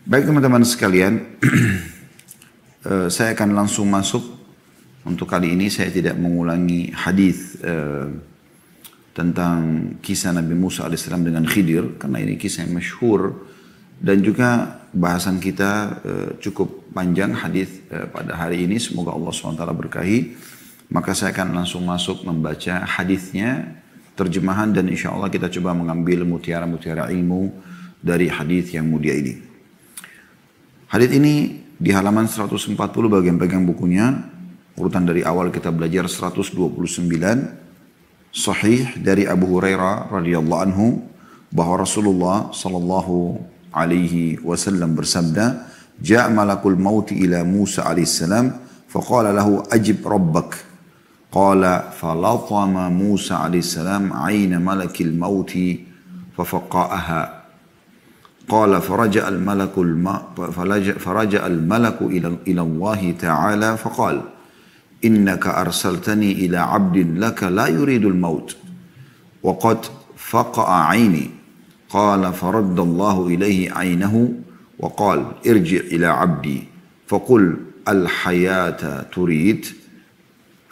Baik teman-teman sekalian, saya akan langsung masuk. Untuk kali ini saya tidak mengulangi hadis tentang kisah Nabi Musa alaihissalam dengan Khidir, karena ini kisah yang masyhur dan juga bahasan kita cukup panjang hadis pada hari ini. Semoga Allah SWT berkahi. Maka saya akan langsung masuk membaca hadisnya, terjemahan, dan insya Allah kita coba mengambil mutiara-mutiara ilmu dari hadis yang mulia ini. Hadis ini di halaman 140 bagian pegang bukunya, urutan dari awal kita belajar 129, sahih dari Abu Hurairah radhiyallahu anhu bahwa Rasulullah sallallahu alaihi wasallam bersabda, "Ja'a malakul maut ila Musa alaihissalam faqala lahu ajib rabbak." Qala falatama Musa alaihissalam 'aina malakil maut fafaqa'aha. قال فرجع الملك إلى الله تعالى فقال إنك أرسلتني إلى عبد لك لا يريد الموت وقد فقع عيني قال فرد الله إليه عينه وقال ارجع إلى عبدي فقل الحياة تريد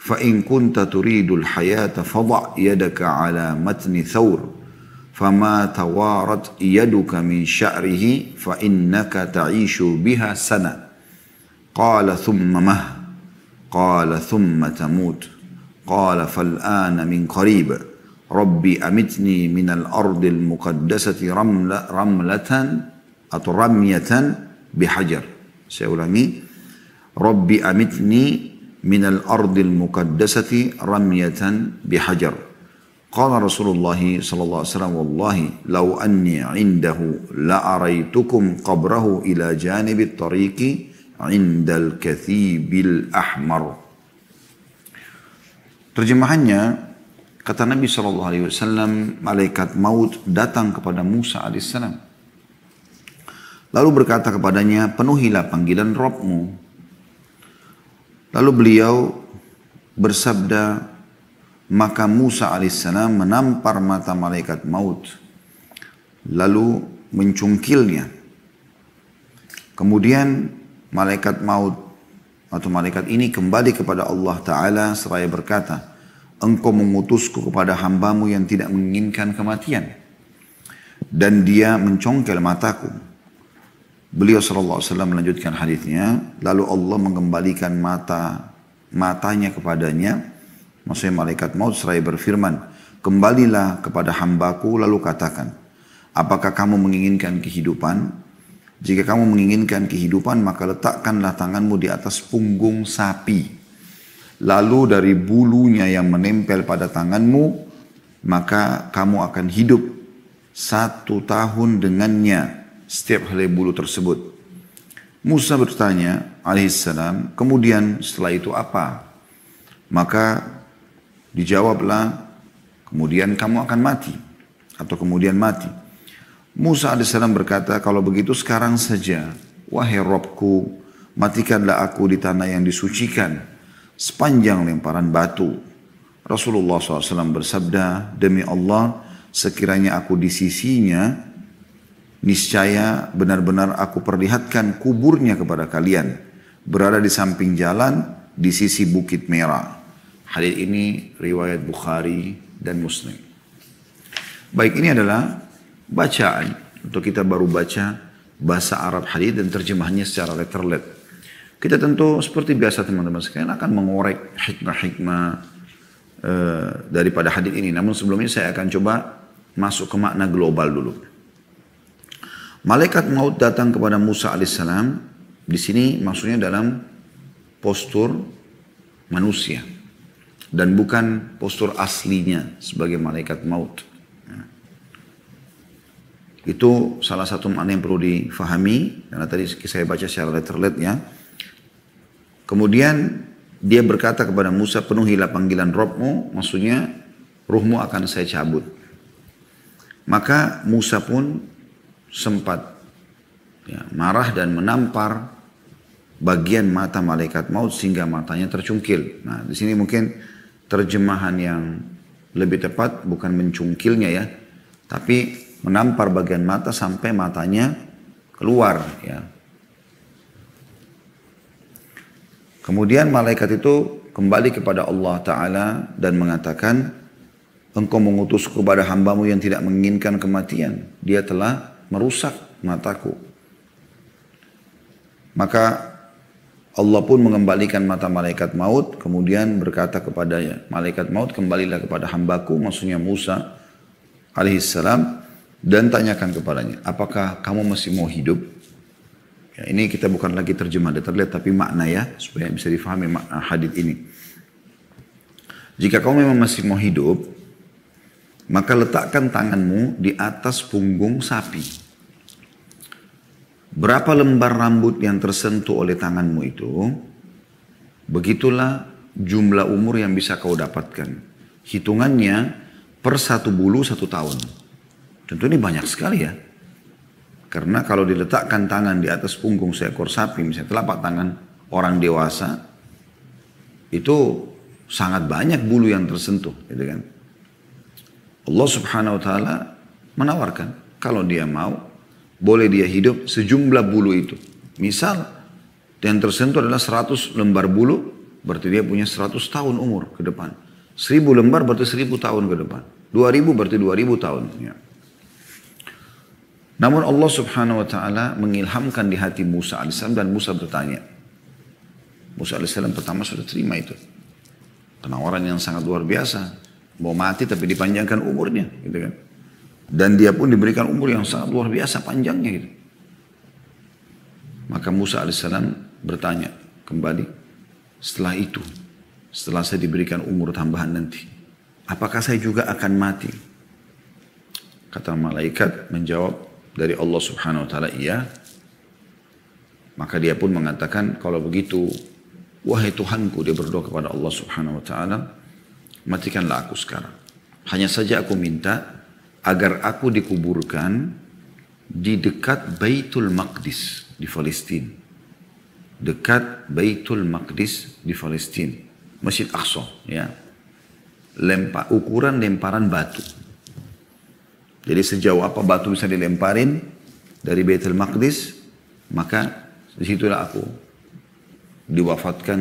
فإن كنت تريد الحياة فضع يدك على متن ثور فما توارت يدك من شعره فإنك تعيش بها سنة قال ثم مه قال ثم تموت قال فالآن من قريب ربي أمتني من الأرض المقدسة رمية بحجر. Saya ulangi, ربي أمتني من الأرض المقدسة رمية بحجر. قال رسول الله صلى الله عليه وسلم والله لو أني عنده لأريتكم قبره إلى جانب الطريق عند الكثيب الأحمر. Terjemahannya, kata Nabi SAW, malaikat maut datang kepada Musa AS. Lalu berkata kepadanya, penuhilah panggilan Rabbmu. Lalu beliau bersabda, maka Musa alaihissalam menampar mata malaikat maut, lalu mencungkilnya. Kemudian malaikat maut atau malaikat ini kembali kepada Allah Ta'ala seraya berkata, engkau mengutusku kepada hambamu yang tidak menginginkan kematian. Dan dia mencongkel mataku. Beliau SAW melanjutkan hadisnya, lalu Allah mengembalikan matanya kepadanya. Maksudnya malaikat maut seraya berfirman, kembalilah kepada hambaku lalu katakan, apakah kamu menginginkan kehidupan? Jika kamu menginginkan kehidupan, maka letakkanlah tanganmu di atas punggung sapi. Lalu dari bulunya yang menempel pada tanganmu, maka kamu akan hidup 1 tahun dengannya setiap helai bulu tersebut. Musa bertanya alaihissalam, kemudian setelah itu apa? Maka dijawablah, kemudian kamu akan mati, atau kemudian mati. Musa AS berkata, kalau begitu sekarang saja, wahai Rabbku, matikanlah aku di tanah yang disucikan, sepanjang lemparan batu. Rasulullah SAW bersabda, demi Allah, sekiranya aku di sisinya, niscaya benar-benar aku perlihatkan kuburnya kepada kalian, berada di samping jalan, di sisi bukit merah. Hadis ini riwayat Bukhari dan Muslim. Baik, ini adalah bacaan untuk kita baru baca bahasa Arab hadis dan terjemahannya secara letterlet. Kita tentu seperti biasa teman-teman sekalian akan mengorek hikmah-hikmah daripada hadis ini. Namun sebelumnya saya akan coba masuk ke makna global dulu. Malaikat maut datang kepada Musa alaihissalam. Di sini maksudnya dalam postur manusia. Dan bukan postur aslinya sebagai malaikat maut. Itu salah satu makna yang perlu difahami, karena tadi saya baca secara letterlet ya. Kemudian dia berkata kepada Musa, penuhilah panggilan Rabbmu, maksudnya ruhmu akan saya cabut. Maka Musa pun sempat marah dan menampar bagian mata malaikat maut sehingga matanya tercungkil. Nah, di sini mungkin terjemahan yang lebih tepat bukan mencungkilnya ya, tapi menampar bagian mata sampai matanya keluar ya. Kemudian malaikat itu kembali kepada Allah Ta'ala dan mengatakan, engkau mengutusku kepada hambamu yang tidak menginginkan kematian. Dia telah merusak mataku. Maka Allah pun mengembalikan mata malaikat maut, kemudian berkata kepadanya, malaikat maut kembalilah kepada hambaku, maksudnya Musa alaihissalam, dan tanyakan kepadanya, apakah kamu masih mau hidup? Ya, ini kita bukan lagi terjemah detail, tapi makna ya, supaya bisa difahami makna hadits ini. Jika kamu memang masih mau hidup, maka letakkan tanganmu di atas punggung sapi. Berapa lembar rambut yang tersentuh oleh tanganmu itu, begitulah jumlah umur yang bisa kau dapatkan. Hitungannya per 1 bulu 1 tahun. Tentu ini banyak sekali ya. Karena kalau diletakkan tangan di atas punggung seekor sapi, misalnya telapak tangan orang dewasa, itu sangat banyak bulu yang tersentuh, gitu kan. Allah Subhanahu wa taala menawarkan, kalau dia mau, boleh dia hidup sejumlah bulu itu. Misal yang tersentuh adalah 100 lembar bulu, berarti dia punya 100 tahun umur ke depan. 1000 lembar berarti 1000 tahun ke depan. 2000 berarti 2000 tahun. Ya. Namun Allah Subhanahu wa taala mengilhamkan di hati Musa alaihissalam, dan Musa bertanya. Musa alaihissalam pertama sudah terima itu. Penawaran yang sangat luar biasa. Mau mati tapi dipanjangkan umurnya, gitu kan. Dan dia pun diberikan umur yang sangat luar biasa panjangnya gitu. Maka Musa alaihissalam bertanya kembali, setelah itu, setelah saya diberikan umur tambahan nanti, apakah saya juga akan mati? Kata malaikat menjawab dari Allah Subhanahu wa taala, iya. Maka dia pun mengatakan, kalau begitu, wahai Tuhanku, dia berdoa kepada Allah Subhanahu wa taala, matikanlah aku sekarang. Hanya saja aku minta agar aku dikuburkan di dekat Baitul Maqdis di Palestina. Dekat Baitul Maqdis di Palestina. Masjid Aqsa, ya. Ukuran lemparan batu. Jadi sejauh apa batu bisa dilemparin dari Baitul Maqdis, maka disitulah aku diwafatkan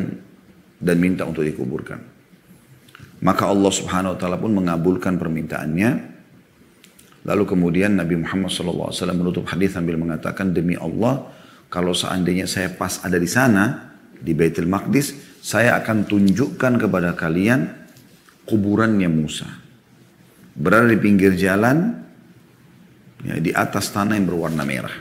dan minta untuk dikuburkan. Maka Allah Subhanahu wa taala pun mengabulkan permintaannya. Lalu kemudian Nabi Muhammad SAW menutup hadis sambil mengatakan, demi Allah, kalau seandainya saya pas ada di sana, di Baitul Maqdis, saya akan tunjukkan kepada kalian kuburannya Musa. Berada di pinggir jalan, ya, di atas tanah yang berwarna merah.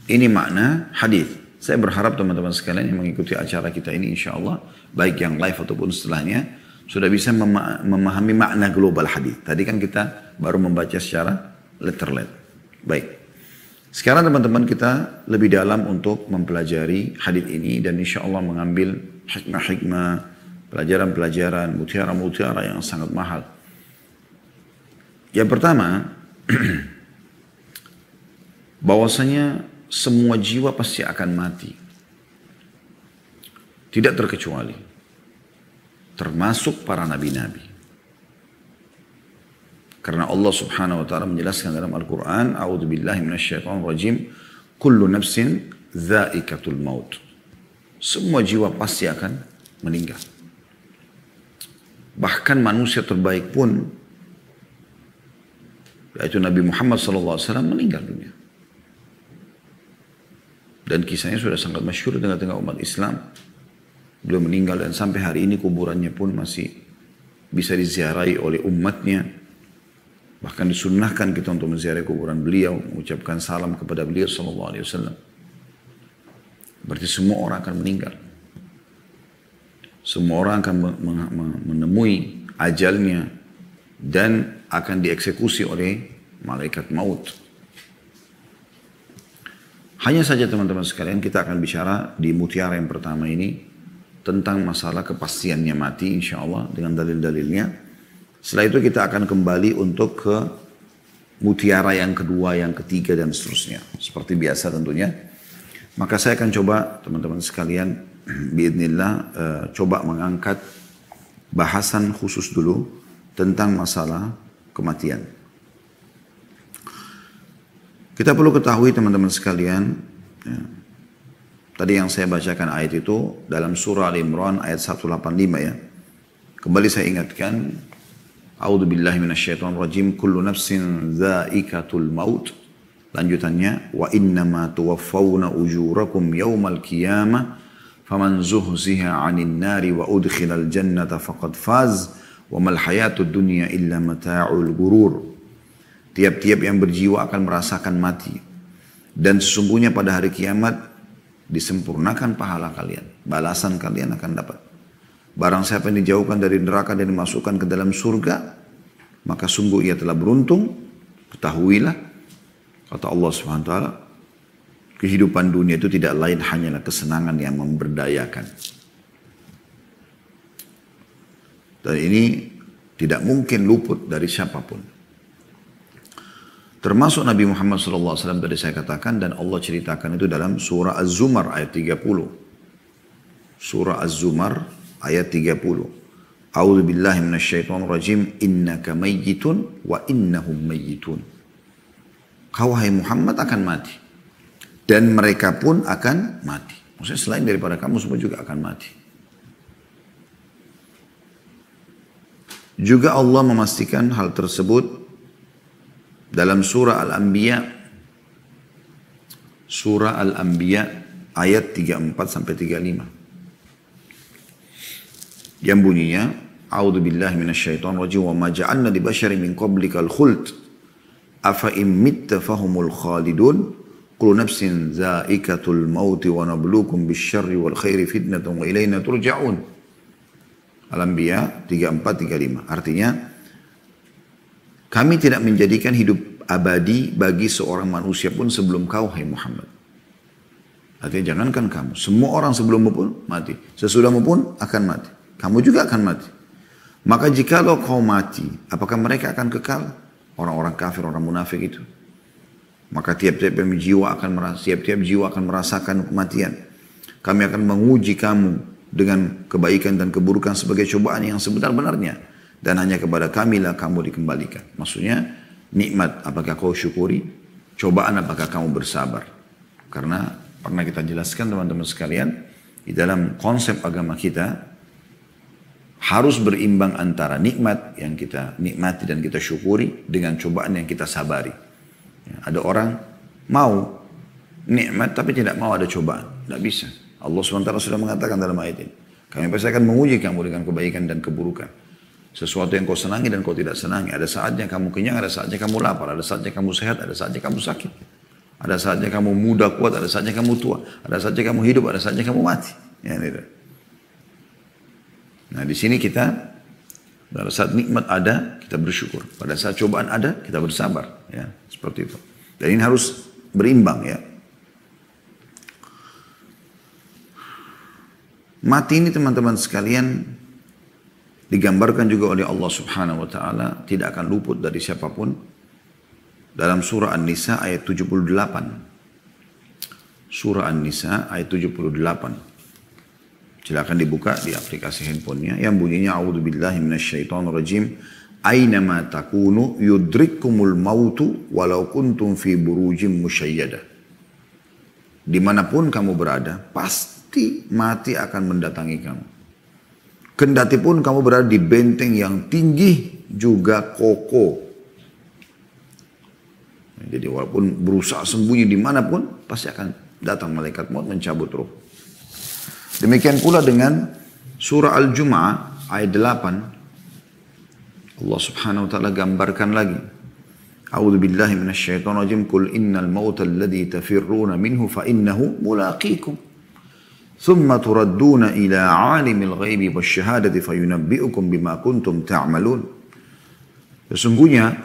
Ini makna hadis. Saya berharap teman-teman sekalian yang mengikuti acara kita ini, insya Allah, baik yang live ataupun setelahnya, sudah bisa memahami makna global hadis. Tadi kan kita baru membaca secara letter-let. Baik. Sekarang teman-teman kita lebih dalam untuk mempelajari hadis ini dan insya Allah mengambil hikmah-hikmah, pelajaran-pelajaran, mutiara-mutiara yang sangat mahal. Yang pertama, bahwasanya semua jiwa pasti akan mati. Tidak terkecuali. Termasuk para nabi-nabi. Karena Allah Subhanahu wa taala menjelaskan dalam Al-Qur'an, a'udzubillahi minasyaitonir rajim, kullu nafsin dha'iqatul maut. Semua jiwa pasti akan meninggal. Bahkan manusia terbaik pun, yaitu Nabi Muhammad SAW, meninggal dunia. Dan kisahnya sudah sangat masyhur di tengah-tengah umat Islam. Beliau meninggal dan sampai hari ini kuburannya pun masih bisa diziarahi oleh umatnya. Bahkan disunnahkan kita untuk menziarahi kuburan beliau, mengucapkan salam kepada beliau SAW. Berarti semua orang akan meninggal. Semua orang akan menemui ajalnya dan akan dieksekusi oleh malaikat maut. Hanya saja teman-teman sekalian, kita akan bicara di mutiara yang pertama ini tentang masalah kepastiannya mati, insya Allah, dengan dalil-dalilnya. Setelah itu kita akan kembali untuk ke mutiara yang kedua, yang ketiga, dan seterusnya. Seperti biasa tentunya. Maka saya akan coba teman-teman sekalian, biidznillah, coba mengangkat bahasan khusus dulu tentang masalah kematian. Kita perlu ketahui teman-teman sekalian, ya, tadi yang saya bacakan ayat itu dalam surah Al-Imran ayat 185 ya. Kembali saya ingatkan, A'udzubillahi minasyaitonirrajim, kullu nafsin dha'iqatul maut. Lanjutannya, wa innama tuwaffawna ujurakum yawmal qiyamah faman zuhziha 'anil nari wa udkhilal jannata faqad faz wa mal hayatud dunya illa mata'ul gurur. Tiap-tiap yang berjiwa akan merasakan mati. Dan sesungguhnya pada hari kiamat disempurnakan pahala kalian. Balasan kalian akan dapat. Barang siapa yang dijauhkan dari neraka dan dimasukkan ke dalam surga, maka sungguh ia telah beruntung. Ketahuilah, kata Allah SWT, kehidupan dunia itu tidak lain hanyalah kesenangan yang memberdayakan. Dan ini tidak mungkin luput dari siapapun. Termasuk Nabi Muhammad SAW tadi saya katakan, dan Allah ceritakan itu dalam surah Az-Zumar ayat 30. Surah Az-Zumar ayat 30. A'udzu billahi minasyaitonir rajim, innaka mayyitun wa innahum mayyitun. Kau hai Muhammad akan mati dan mereka pun akan mati. Maksudnya selain daripada kamu semua juga akan mati. Juga Allah memastikan hal tersebut dalam surah Al-Anbiya, surah Al-Anbiya ayat 34 sampai 35. Yang bunyinya, A'udzu billahi minasyaitonir rajim, wa ma ja'alna li basyarin min qablikal khuld afa in mitta fahumul khalidun kullu nafsin dha'iqatul maut wa nabluukum bisyarri wal khairi fitnatan wa ilaina turja'un. Al-Anbiya 34-35. Artinya, kami tidak menjadikan hidup abadi bagi seorang manusia pun sebelum kau, hai Muhammad. Artinya jangankan kamu, semua orang sebelummu pun mati. Sesudahmu pun akan mati. Kamu juga akan mati. Maka jikalau kau mati, apakah mereka akan kekal? Orang-orang kafir, orang munafik itu. Maka tiap-tiap jiwa akan merasakan kematian. Kami akan menguji kamu dengan kebaikan dan keburukan sebagai cobaan yang sebenar-benarnya. Dan hanya kepada kamilah kamu dikembalikan. Maksudnya, nikmat apakah kau syukuri, cobaan apakah kamu bersabar. Karena pernah kita jelaskan teman-teman sekalian, di dalam konsep agama kita, harus berimbang antara nikmat yang kita nikmati dan kita syukuri dengan cobaan yang kita sabari. Ya, ada orang mau nikmat tapi tidak mau ada cobaan. Tidak bisa. Allah SWT sudah mengatakan dalam ayat ini, kami pasti akan menguji kamu dengan kebaikan dan keburukan. Sesuatu yang kau senangi dan kau tidak senangi. Ada saatnya kamu kenyang, ada saatnya kamu lapar, ada saatnya kamu sehat, ada saatnya kamu sakit. Ada saatnya kamu muda kuat, ada saatnya kamu tua. Ada saatnya kamu hidup, ada saatnya kamu mati. Ya, gitu. Nah di sini kita, pada saat nikmat ada, kita bersyukur. Pada saat cobaan ada, kita bersabar. Ya, seperti itu. Dan ini harus berimbang ya. Mati ini teman-teman sekalian, digambarkan juga oleh Allah Subhanahu wa taala tidak akan luput dari siapapun dalam surah An-Nisa ayat 78. Surah An-Nisa ayat 78. Silakan dibuka di aplikasi handphonenya yang bunyinya A'udzu billahi minasyaitonir rajim. Ainama takunu yudrikkumul mautu walau kuntum fi burujim musyayyadah. Dimanapun kamu berada, pasti mati akan mendatangi kamu. Kendati pun kamu berada di benteng yang tinggi juga kokoh. Jadi walaupun berusaha sembunyi dimanapun, pasti akan datang malaikat maut mencabut ruh. Demikian pula dengan surah Al-Jumu'ah ayat 8. Allah Subhanahu wa taala gambarkan lagi. A'udzu billahi minasyaitonir rajim. Qul innal mauta alladzi tafirruna minhu fa innahu mulaqikum. ثم تردون إلى عالم الغيب والشهادة فينبئكم بما كنتم تعملون. Sesungguhnya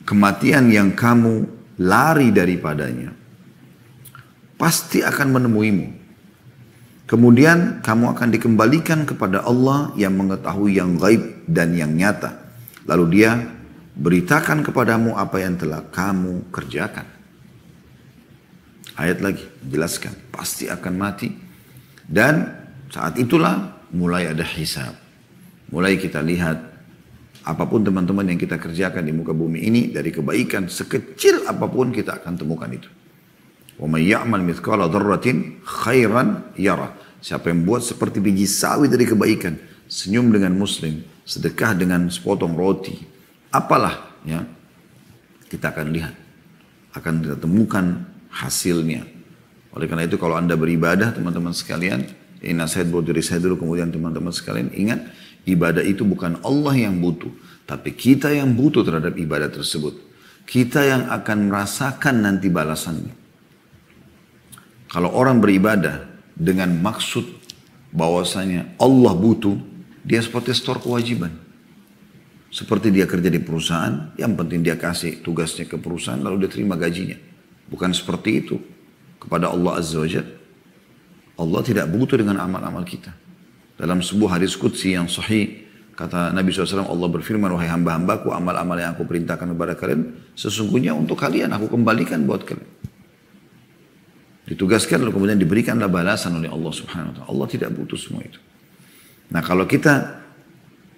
kematian yang kamu lari daripadanya pasti akan menemuimu. Kemudian kamu akan dikembalikan kepada Allah yang mengetahui yang gaib dan yang nyata. Lalu dia beritakan kepadamu apa yang telah kamu kerjakan. Ayat lagi jelaskan pasti akan mati dan saat itulah mulai ada hisab. Mulai kita lihat Apapun teman-teman yang kita kerjakan di muka bumi ini, dari kebaikan sekecil apapun kita akan temukan itu. Wa may ya'mal mithqala dzarratin khairan yara. Siapa yang buat seperti biji sawi dari kebaikan, senyum dengan muslim, sedekah dengan sepotong roti, apalah ya, kita akan lihat, akan kita temukan hasilnya. Oleh karena itu kalau Anda beribadah teman-teman sekalian, ini nasihat buat diri saya dulu, kemudian teman-teman sekalian ingat, ibadah itu bukan Allah yang butuh, tapi kita yang butuh terhadap ibadah tersebut. Kita yang akan merasakan nanti balasannya. Kalau orang beribadah dengan maksud bahwasanya Allah butuh, dia seperti store kewajiban. Seperti dia kerja di perusahaan, yang penting dia kasih tugasnya ke perusahaan lalu dia terima gajinya. Bukan seperti itu kepada Allah Azza wa Jalla. Allah tidak butuh dengan amal-amal kita. Dalam sebuah hadis qudsi yang sahih, kata Nabi SAW, Allah berfirman, wahai hamba-hambaku, amal-amal yang aku perintahkan kepada kalian, sesungguhnya untuk kalian, aku kembalikan buat kalian. Ditugaskan lalu kemudian diberikanlah balasan oleh Allah Subhanahu wa Ta'ala. Allah tidak butuh semua itu. Nah kalau kita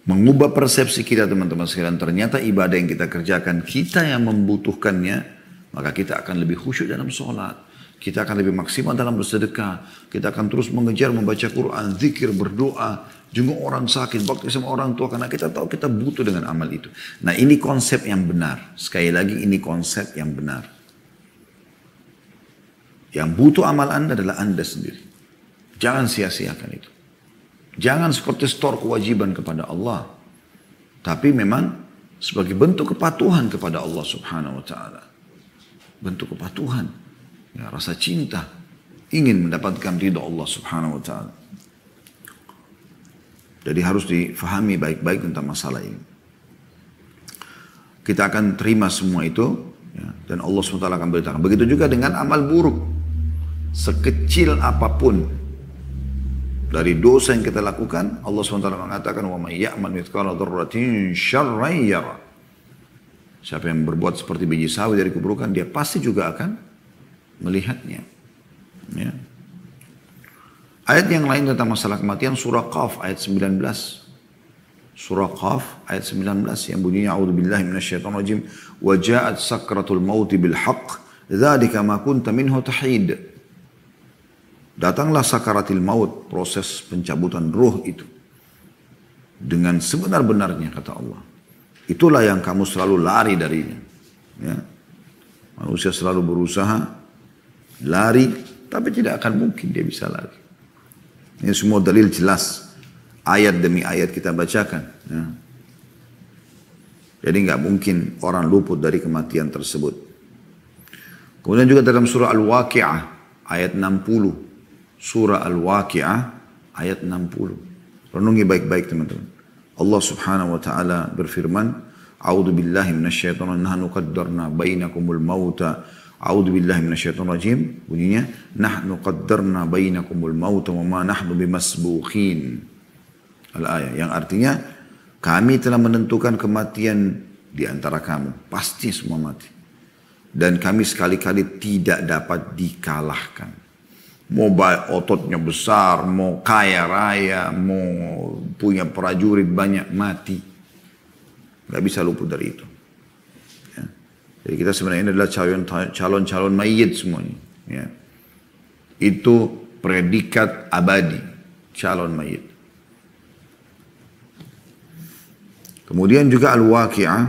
mengubah persepsi kita teman-teman sekalian, ternyata ibadah yang kita kerjakan, kita yang membutuhkannya, maka kita akan lebih khusyuk dalam sholat. Kita akan lebih maksimal dalam bersedekah. Kita akan terus mengejar membaca Quran, zikir, berdoa, jenguk orang sakit, bakti sama orang tua. Karena kita tahu kita butuh dengan amal itu. Nah ini konsep yang benar. Sekali lagi ini konsep yang benar. Yang butuh amal Anda adalah Anda sendiri. Jangan sia-siakan itu. Jangan seperti store kewajiban kepada Allah. Tapi memang sebagai bentuk kepatuhan kepada Allah Subhanahu wa Ta'ala. Bentuk kepatuhan. Ya, rasa cinta, ingin mendapatkan ridha Allah Subhanahu wa Ta'ala. Jadi harus difahami baik-baik tentang masalah ini. Kita akan terima semua itu, ya, dan Allah SWT akan beritahu. Begitu juga dengan amal buruk, sekecil apapun dari dosa yang kita lakukan, Allah SWT mengatakan, wa may ya'mal mithqala dzarratin syarran yara. Siapa yang berbuat seperti biji sawi dari keburukan, dia pasti juga akan melihatnya. Ya. Ayat yang lain tentang masalah kematian, surah Qaf ayat 19. Surah Qaf ayat 19 yang bunyinya, a'udzubillahi minasyaitonirrajim, wa ja'at sakratul mauti bil haqq dzalika ma kunta minhu tahid. Datanglah sakaratil maut, proses pencabutan ruh itu, dengan sebenar-benarnya, kata Allah. Itulah yang kamu selalu lari darinya. Ya. Manusia selalu berusaha lari, tapi tidak akan mungkin dia bisa lari. Ini semua dalil jelas, ayat demi ayat kita bacakan. Ya. Jadi nggak mungkin orang luput dari kematian tersebut. Kemudian juga dalam surah Al-Waqi'ah ayat 60. Surah Al-Waqi'ah ayat 60. Renungi baik-baik teman-teman. Allah Subhanahu wa Ta'ala berfirman, a'udzu billahi minasyaitonir rajim, nahnu qaddarna bainakumul mauta. A'udzu billahi minasyaitonir rajim. Bunyinya, nahnu qaddarna bainakumul mauta wa ma nahnu bimasbukhin. Al-ayah, yang artinya kami telah menentukan kematian di antara kamu, pasti semua mati. Dan kami sekali-kali tidak dapat dikalahkan. Mau ototnya besar, mau kaya raya, mau punya prajurit banyak, mati. Gak bisa luput dari itu. Ya. Jadi kita sebenarnya ini adalah calon-calon mayit semuanya. Ya. Itu predikat abadi, calon mayit. Kemudian juga Al-Waqi'ah,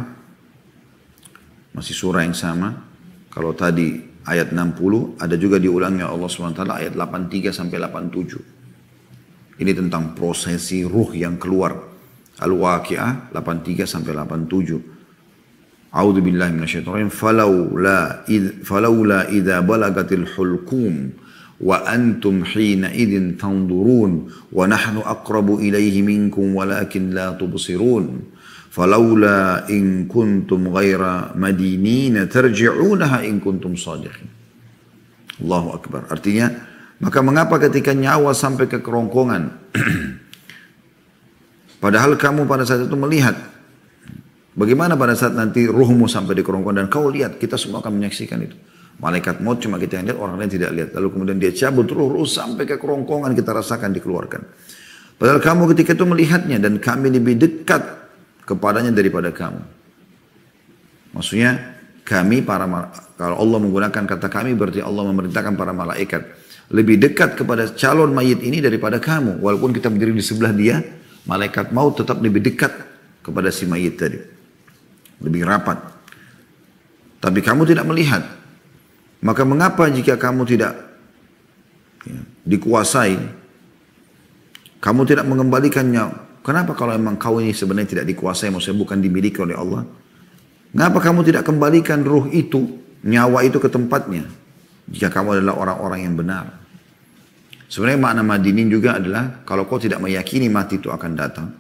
masih surah yang sama. Kalau tadi ayat 60, ada juga diulangnya Allah SWT ayat 83 sampai 87. Ini tentang prosesi ruh yang keluar. Al-Waqi'ah 83 sampai 87. A'udzu billahi minasyaitonir rajim. Falaula idza balagatil hulqum wa antum hina idzin tanzurun wa nahnu aqrabu ilaihi minkum walakin la tubsirun. Falaula in kuntum ghaira madinina tarji'unaha in kuntum sadiqin. Allahu Akbar. Artinya, maka mengapa ketika nyawa sampai ke kerongkongan, padahal kamu pada saat itu melihat, bagaimana pada saat nanti ruhmu sampai di kerongkongan, dan kau lihat, kita semua akan menyaksikan itu. Malaikat maut cuma kita yang lihat, orang lain tidak lihat. Lalu kemudian dia cabut ruh sampai ke kerongkongan, kita rasakan dikeluarkan. Padahal kamu ketika itu melihatnya, dan kami lebih dekat kepadanya daripada kamu. Maksudnya kami kalau Allah menggunakan kata kami berarti Allah memerintahkan para malaikat lebih dekat kepada calon mayit ini daripada kamu. Walaupun kita berdiri di sebelah dia, malaikat maut tetap lebih dekat kepada si mayit tadi. Lebih rapat. Tapi kamu tidak melihat. Maka mengapa jika kamu tidak dikuasai, kamu tidak mengembalikannya? Kenapa kalau memang kau ini sebenarnya tidak dikuasai, maksudnya bukan dimiliki oleh Allah? Kenapa kamu tidak kembalikan ruh itu, nyawa itu ke tempatnya? Jika kamu adalah orang-orang yang benar. Sebenarnya makna madinin juga adalah, kalau kau tidak meyakini mati itu akan datang.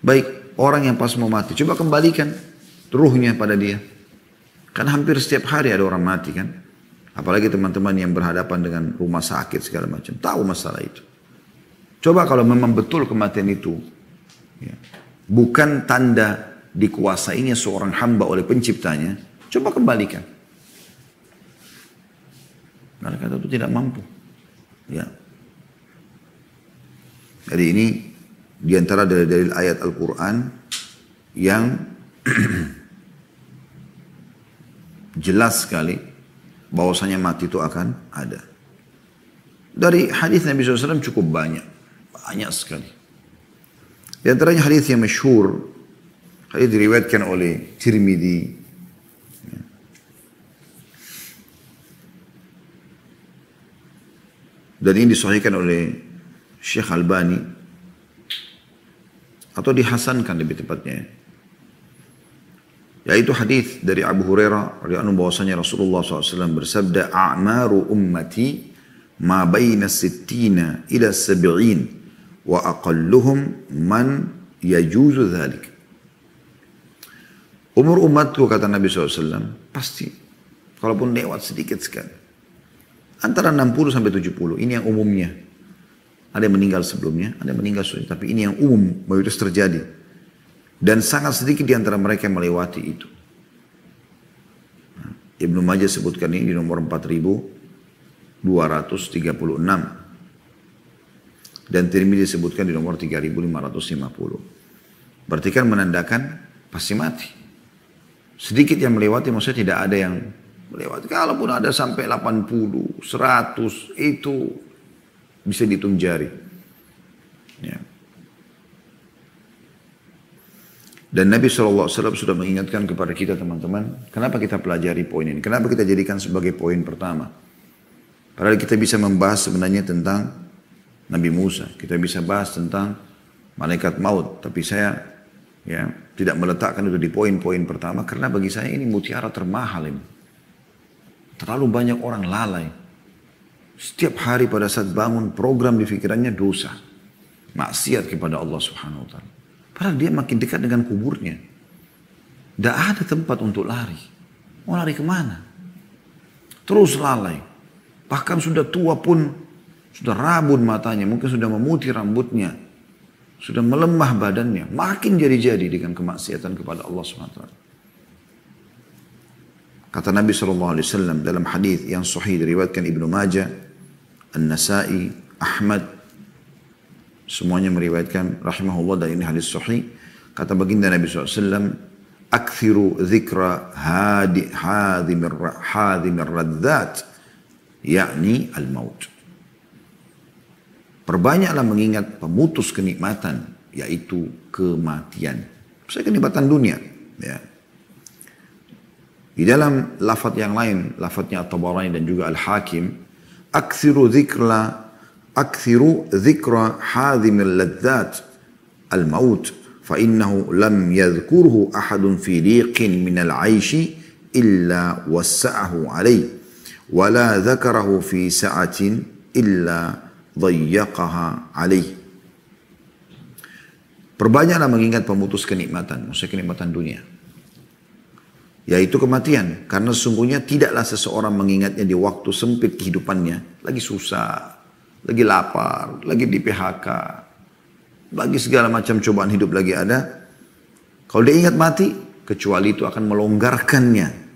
Baik, orang yang pas mau mati, coba kembalikan ruhnya pada dia. Kan hampir setiap hari ada orang mati kan. Apalagi teman-teman yang berhadapan dengan rumah sakit segala macam. Tahu masalah itu. Coba kalau memang betul kematian itu bukan tanda dikuasainya seorang hamba oleh penciptanya, coba kembalikan. Mereka itu tidak mampu. Ya. Jadi ini diantara dari ayat Al-Quran yang jelas sekali bahwasanya mati itu akan ada. Dari hadis Nabi SAW cukup banyak sekali. Di antaranya hadis yang masyhur, hadis diriwayatkan oleh Tirmidzi, dan ini disahihkan oleh Syekh Albani, atau dihasankan lebih tepatnya. Yaitu hadis dari Abu Hurairah radhiyallahu anhu bahwasanya Rasulullah SAW bersabda, "A'maru ummati ma baina sittina ila sab'in wa aqalluhum man yajuzu dhalik." Umur umatku, kata Nabi SAW, pasti kalaupun lewat sedikit sekali antara 60 sampai 70. Ini yang umumnya. Ada yang meninggal sebelumnya, ada yang meninggal sebelumnya, tapi ini yang umum mayoritas terjadi. Dan sangat sedikit di antara mereka yang melewati itu. Ibnu Majah sebutkan ini di nomor 4236. Dan Tirmidzi disebutkan di nomor 3550. Berarti kan menandakan pasti mati. Sedikit yang melewati, maksudnya tidak ada yang melewati. Kalaupun ada sampai 80, 100, itu bisa dihitung jari. Ya. Dan Nabi SAW sudah mengingatkan kepada kita teman-teman, kenapa kita pelajari poin ini? Kenapa kita jadikan sebagai poin pertama? Padahal kita bisa membahas sebenarnya tentang Nabi Musa. Kita bisa bahas tentang malaikat maut. Tapi saya tidak meletakkan itu di poin-poin pertama. Karena bagi saya ini mutiara termahal ini. Terlalu banyak orang lalai. Setiap hari pada saat bangun program di pikirannya dosa. Maksiat kepada Allah Subhanahu Wa Taala. Padahal dia makin dekat dengan kuburnya. Tidak ada tempat untuk lari. Mau lari kemana? Terus lalai. Bahkan sudah tua pun, sudah rabun matanya, mungkin sudah memutih rambutnya. Sudah melemah badannya. Makin jadi-jadi dengan kemaksiatan kepada Allah SWT. Kata Nabi SAW dalam hadis yang sahih diriwayatkan Ibnu Majah, An-Nasai, Ahmad, semuanya meriwayatkan rahimahullah, dan ini hadis sahih. Kata baginda Nabi SAW, "Akthiru dzikra hadimir radzat," yakni al-maut. Perbanyaklah mengingat pemutus kenikmatan, yaitu kematian. Saya kenikmatan dunia. Ya. Di dalam lafaz yang lain, lafaznya At-Tabarani dan juga Al-Hakim, "Akthiru dzikra hadhimil ladzat al-maut fa innahu lam yadhkurhu ahadun fi liqin min al-'aishi illa wassa'ahu alayhi wa la dzakarahu fi sa'atin illa dhayyaqaha alayhi." Perbanyaklah mengingat pemutus kenikmatan, maksudnya kenikmatan dunia, yaitu kematian. Karena sesungguhnya tidaklah seseorang mengingatnya di waktu sempit kehidupannya, lagi susah, lagi lapar, lagi di PHK, lagi segala macam cobaan hidup lagi ada. Kalau dia ingat mati, kecuali itu akan melonggarkannya.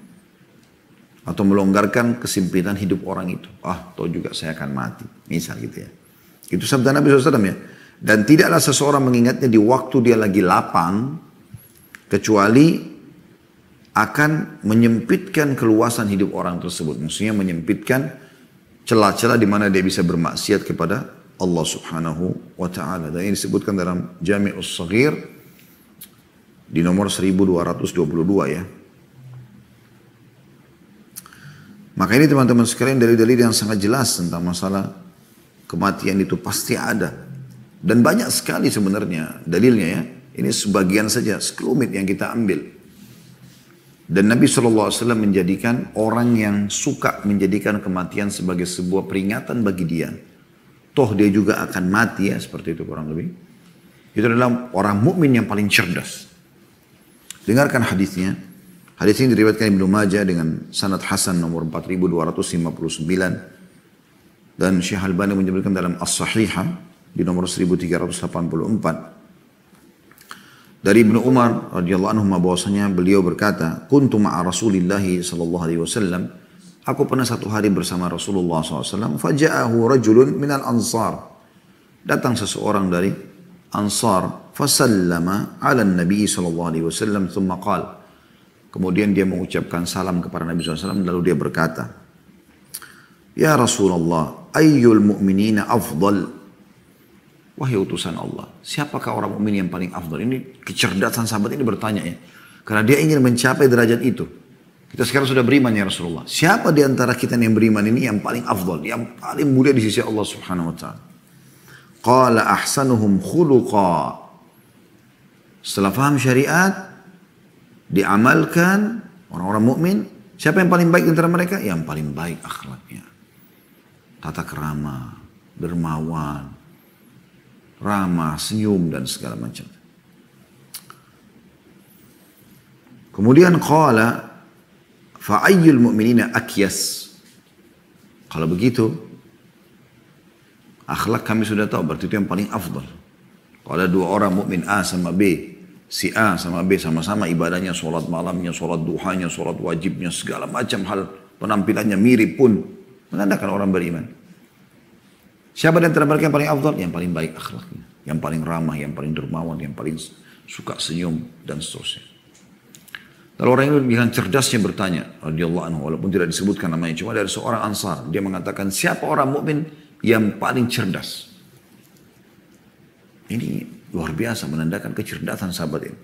Atau melonggarkan kesempitan hidup orang itu. Toh juga saya akan mati. Misal gitu ya. Itu sabda Nabi SAW ya. Dan tidaklah seseorang mengingatnya di waktu dia lagi lapang, kecuali akan menyempitkan keluasan hidup orang tersebut. Maksudnya menyempitkan celah-celah di mana dia bisa bermaksiat kepada Allah Subhanahu wa taala. Dan ini disebutkan dalam Jami'us Shaghir di nomor 1222 ya. Maka ini teman-teman sekalian dalil-dalil yang sangat jelas tentang masalah kematian itu pasti ada. Dan banyak sekali sebenarnya dalilnya ya. Ini sebagian saja, sekelumit yang kita ambil. Dan Nabi SAW menjadikan orang yang suka menjadikan kematian sebagai sebuah peringatan bagi dia. Toh dia juga akan mati ya, seperti itu kurang lebih. Itu adalah orang mukmin yang paling cerdas. Dengarkan hadisnya. Hadis ini diriwayatkan Ibnu Majah dengan sanad hasan nomor 4259. Dan Syekh Albani menyebutkan dalam As-Sahihah di nomor 1384. Dari Ibnu Umar radhiyallahu anhu bahwasanya beliau berkata, "Kuntu ma'a Rasulillah sallallahu alaihi wasallam." Aku pernah satu hari bersama Rasulullah SAW. Faja'ahu rajulun minal ansar. Datang seseorang dari Ansar. Fasallama ala Nabi sallallahu alaihi wasallam. Thumma qala. Kemudian dia mengucapkan salam kepada Nabi SAW. Lalu dia berkata, "Ya Rasulullah, ayyul mu'minina afdal?" Wahai utusan Allah, siapakah orang mukmin yang paling afdal? Ini kecerdasan sahabat ini bertanya ya. Karena dia ingin mencapai derajat itu. Kita sekarang sudah beriman ya Rasulullah. Siapa di antara kita yang beriman ini yang paling afdal, yang paling mulia di sisi Allah Subhanahu wa taala? Qala ahsanuhum khuluqa. Setelah faham syariat, diamalkan orang-orang mukmin, siapa yang paling baik di antara mereka? Yang paling baik akhlaknya. Tata kerama, dermawan, ramah, senyum dan segala macam. Kemudian qala fa ayyul mu'minina akyas. Kalau begitu akhlak kami sudah tahu, berarti itu yang paling afdal. Kalau ada dua orang mukmin A sama B, si A sama B sama-sama ibadahnya, sholat malamnya, sholat duhanya, sholat wajibnya, segala macam hal penampilannya mirip pun menandakan orang beriman. Siapa di antara mereka yang paling afdal? Yang paling baik akhlaknya, yang paling ramah, yang paling dermawan, yang paling suka senyum dan seterusnya. Lalu orang ini dengan cerdasnya bertanya, radhiyallahu anhu, walaupun tidak disebutkan namanya, cuma dari seorang Ansar, dia mengatakan siapa orang mukmin yang paling cerdas? Ini luar biasa menandakan kecerdasan sahabat ini.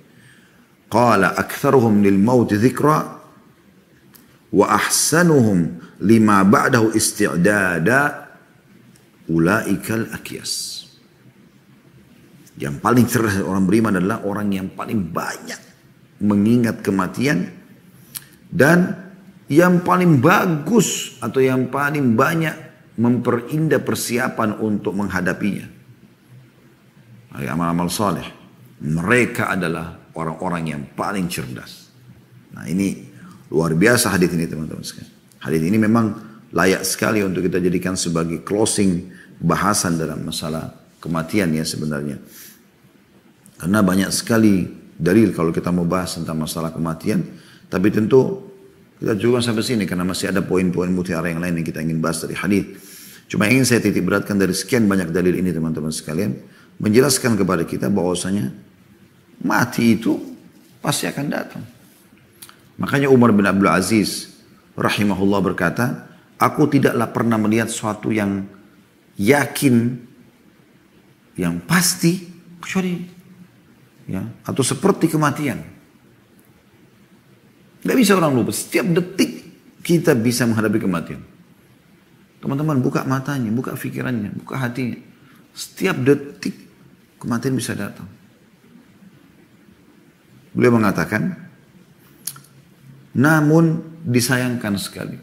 Qala aktsaruhum lil maut dzikra wa ahsanuhum lima ba'dahu isti'dada ulaikal akyas. Yang paling cerdas orang beriman adalah orang yang paling banyak mengingat kematian dan yang paling bagus atau yang paling banyak memperindah persiapan untuk menghadapinya. Amal-amal saleh. Mereka adalah orang-orang yang paling cerdas. Nah ini luar biasa hadis ini teman-teman sekalian. Hadis ini memang layak sekali untuk kita jadikan sebagai closing bahasan dalam masalah kematian ya sebenarnya. Karena banyak sekali dalil kalau kita mau bahas tentang masalah kematian. Tapi tentu kita juga sampai sini karena masih ada poin-poin mutiara yang lain yang kita ingin bahas dari hadis. Cuma ingin saya titik beratkan dari sekian banyak dalil ini teman-teman sekalian. Menjelaskan kepada kita bahwasanya mati itu pasti akan datang. Makanya Umar bin Abdul Aziz rahimahullah berkata, aku tidaklah pernah melihat suatu yang yakin, yang pasti, kecuali ya, atau seperti kematian. Tidak bisa orang lupa. Setiap detik kita bisa menghadapi kematian. Teman-teman buka matanya, buka pikirannya, buka hatinya. Setiap detik kematian bisa datang. Beliau mengatakan, namun disayangkan sekali,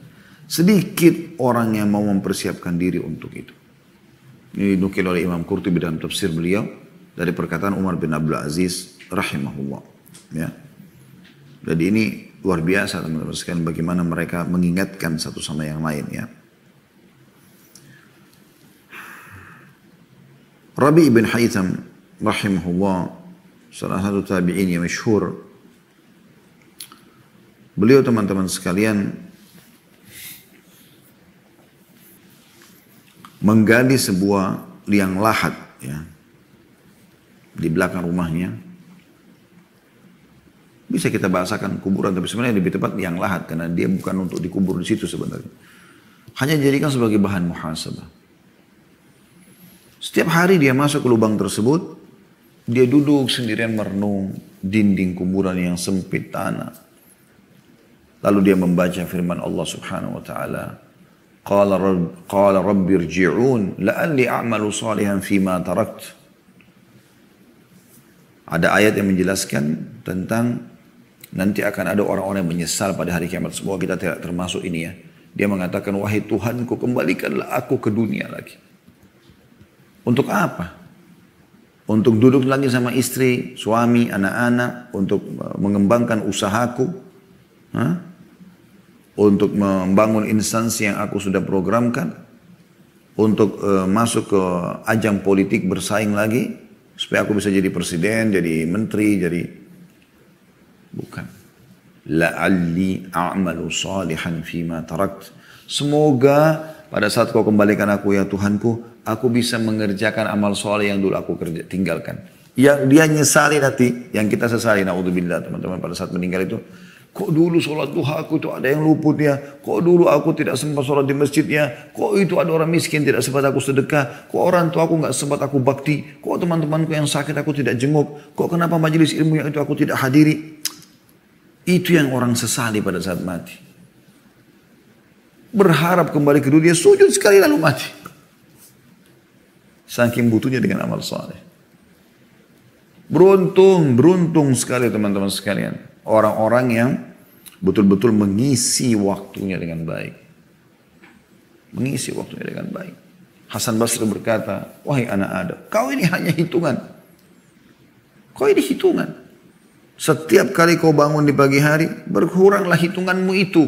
sedikit orang yang mau mempersiapkan diri untuk itu. Ini dinukil oleh Imam Qurtubi dalam tafsir beliau dari perkataan Umar bin Abdul Aziz rahimahullah. Ya. Jadi ini luar biasa teman-teman sekalian bagaimana mereka mengingatkan satu sama yang lain ya. Rabi' bin Haytham rahimahullah, salah satu tabi'in yang masyhur. Beliau teman-teman sekalian menggali sebuah liang lahat ya di belakang rumahnya. Bisa kita bahasakan kuburan, tapi sebenarnya lebih tepat yang lahat, karena dia bukan untuk dikubur di situ sebenarnya. Hanya dijadikan sebagai bahan muhasabah. Setiap hari dia masuk ke lubang tersebut, dia duduk sendirian merenung dinding kuburan yang sempit tanah. Lalu dia membaca firman Allah Subhanahu wa taala, qala rabbi irji'un la'alli a'malu salihan fima tarakt. Ada ayat yang menjelaskan tentang nanti akan ada orang-orang yang menyesal pada hari kiamat. Semoga kita tidak termasuk ini ya. Dia mengatakan, wahai Tuhanku, kembalikanlah aku ke dunia lagi. Untuk apa? Untuk duduk lagi sama istri, suami, anak-anak, untuk mengembangkan usahaku, untuk membangun instansi yang aku sudah programkan, untuk masuk ke ajang politik bersaing lagi, supaya aku bisa jadi presiden, jadi menteri, jadi... Bukan. La'alli a'malu salihan fima tarakt. Semoga pada saat kau kembalikan aku ya Tuhanku, aku bisa mengerjakan amal soleh yang dulu aku tinggalkan. Yang dia nyesali nanti, yang kita sesali, na'udzubillah teman-teman, pada saat meninggal itu, kok dulu sholat duha aku itu ada yang luput ya, kok dulu aku tidak sempat sholat di masjidnya, kok itu ada orang miskin tidak sempat aku sedekah, kok orang tua aku nggak sempat aku bakti, kok teman-temanku yang sakit aku tidak jenguk, kok kenapa majelis ilmu yang itu aku tidak hadiri. Itu yang orang sesali pada saat mati. Berharap kembali ke dunia, sujud sekali lalu mati. Saking butuhnya dengan amal saleh. Beruntung sekali teman-teman sekalian. Orang-orang yang betul-betul mengisi waktunya dengan baik. Mengisi waktunya dengan baik. Hasan Basri berkata, wahai anak Adam, kau ini hanya hitungan. Kau ini hitungan. Setiap kali kau bangun di pagi hari, berkuranglah hitunganmu itu.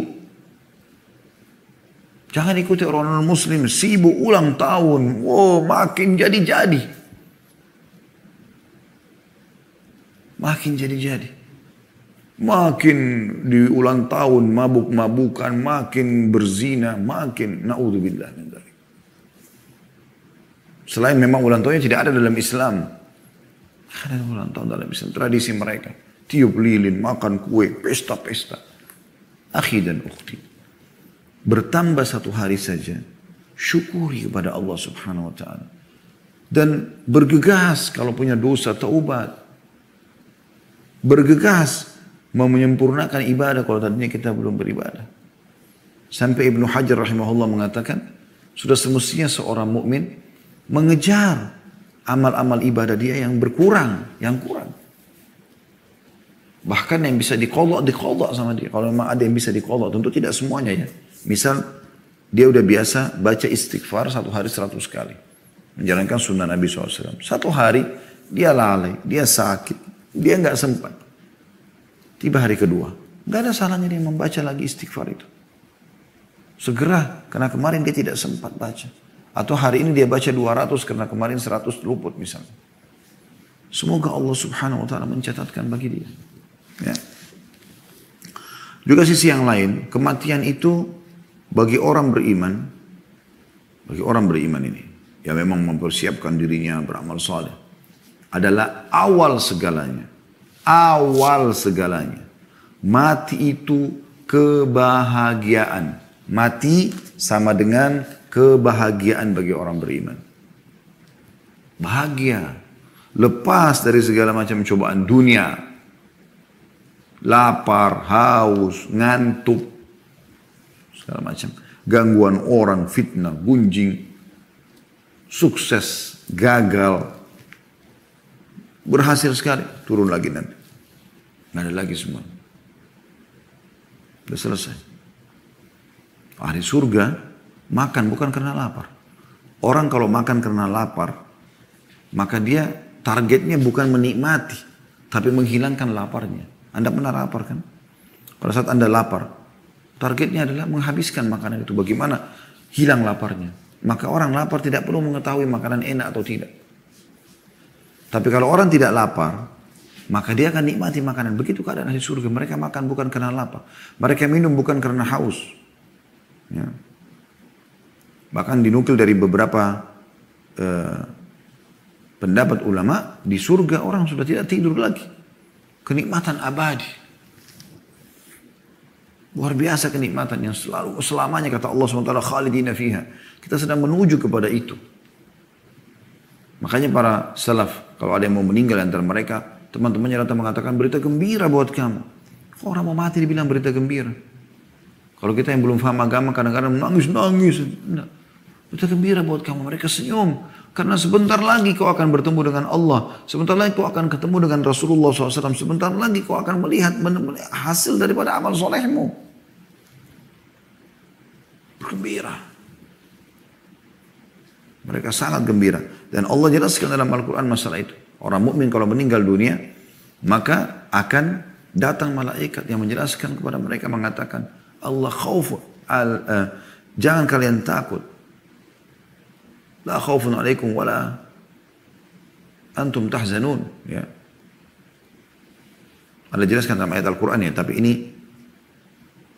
Jangan ikuti orang muslim, sibuk ulang tahun, makin jadi-jadi. Makin jadi-jadi. Makin di ulang tahun, mabuk-mabukan, makin berzina, makin na'udzubillah min dzalik. Selain memang ulang tahunnya tidak ada dalam Islam. Ada ulang tahun dalam Islam, tradisi mereka. Tiup lilin, makan kue, pesta-pesta. Akhi dan ukhti. Bertambah satu hari saja, syukuri kepada Allah Subhanahu wa ta'ala. Dan bergegas kalau punya dosa, taubat. Bergegas mau menyempurnakan ibadah kalau tadinya kita belum beribadah. Sampai Ibnu Hajar rahimahullah mengatakan, sudah semestinya seorang mukmin mengejar amal-amal ibadah dia yang berkurang, yang kurang. Bahkan yang bisa diqadha sama dia. Kalau memang ada yang bisa diqadha, tentu tidak semuanya ya. Misal dia udah biasa baca istighfar satu hari 100 kali. Menjalankan sunnah Nabi SAW. Satu hari dia lalai, dia sakit, dia nggak sempat. Tiba hari kedua, nggak ada salahnya dia membaca lagi istighfar itu. Segera, karena kemarin dia tidak sempat baca. Atau hari ini dia baca 200 karena kemarin 100 luput misalnya. Semoga Allah Subhanahu wa ta'ala mencatatkan bagi dia. Ya. Juga sisi yang lain, kematian itu bagi orang beriman ini, yang memang mempersiapkan dirinya beramal saleh, adalah awal segalanya. Awal segalanya. Mati itu kebahagiaan. Mati sama dengan kebahagiaan bagi orang beriman. Bahagia. Lepas dari segala macam cobaan dunia. Lapar, haus, ngantuk, segala macam. Gangguan orang, fitnah, gunjing, sukses, gagal. Berhasil sekali, turun lagi nanti. Nggak ada lagi semua. Sudah selesai. Ahli surga makan bukan karena lapar. Orang kalau makan karena lapar, maka dia targetnya bukan menikmati, tapi menghilangkan laparnya. Anda pernah lapar kan? Pada saat Anda lapar, targetnya adalah menghabiskan makanan itu. Bagaimana hilang laparnya? Maka orang lapar tidak perlu mengetahui makanan enak atau tidak. Tapi kalau orang tidak lapar, maka dia akan nikmati makanan. Begitu keadaan ahli surga. Mereka makan bukan karena lapar. Mereka minum bukan karena haus. Ya. Bahkan dinukil dari beberapa pendapat ulama, di surga orang sudah tidak tidur lagi. Kenikmatan abadi. Luar biasa kenikmatan yang selalu selamanya kata Allah SWT khalidina fiha. Kita sedang menuju kepada itu. Makanya para salaf kalau ada yang mau meninggal antara mereka, teman-temannya datang mengatakan berita gembira buat kamu. Kok orang mau mati dibilang berita gembira? Kalau kita yang belum paham agama kadang-kadang nangis-nangis. Enggak. Berita gembira buat kamu. Mereka senyum. Karena sebentar lagi kau akan bertemu dengan Allah. Sebentar lagi kau akan ketemu dengan Rasulullah SAW. Sebentar lagi kau akan melihat hasil daripada amal solehmu. Bergembira. Mereka sangat gembira. Dan Allah jelaskan dalam Al-Quran masalah itu. Orang mukmin kalau meninggal dunia, maka akan datang malaikat yang menjelaskan kepada mereka mengatakan, Allah khawfu, jangan kalian takut. La khawfun alaikum wala antum tahzanun. Ya. Ada jelaskan dalam ayat Al-Quran ya, tapi ini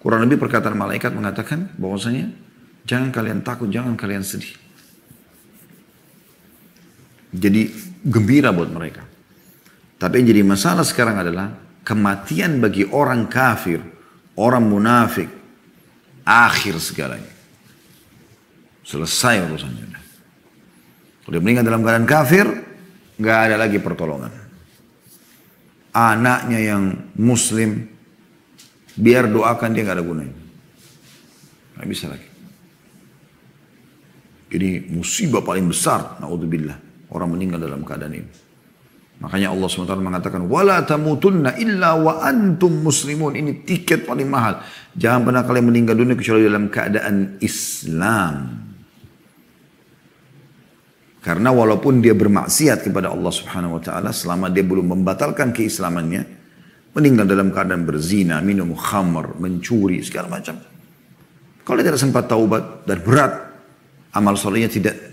kurang lebih perkataan malaikat mengatakan bahwasanya jangan kalian takut, jangan kalian sedih. Jadi gembira buat mereka. Tapi yang jadi masalah sekarang adalah kematian bagi orang kafir, orang munafik, akhir segalanya. Selesai urusannya. Kalau dia meninggal dalam keadaan kafir, nggak ada lagi pertolongan. Anaknya yang muslim, biar doakan dia nggak ada gunanya. Nggak bisa lagi. Jadi musibah paling besar, naudzubillah. Orang meninggal dalam keadaan ini. Makanya Allah SWT mengatakan, وَلَا تَمُوتُنَّ إِلَّا وَأَنْتُمْ muslimun. Ini tiket paling mahal. Jangan pernah kalian meninggal dunia kecuali dalam keadaan Islam. Karena walaupun dia bermaksiat kepada Allah Subhanahu Wa Taala, selama dia belum membatalkan keislamannya, meninggal dalam keadaan berzina, minum khamr, mencuri, segala macam. Kalau dia tidak sempat taubat dan berat, amal solehnya tidak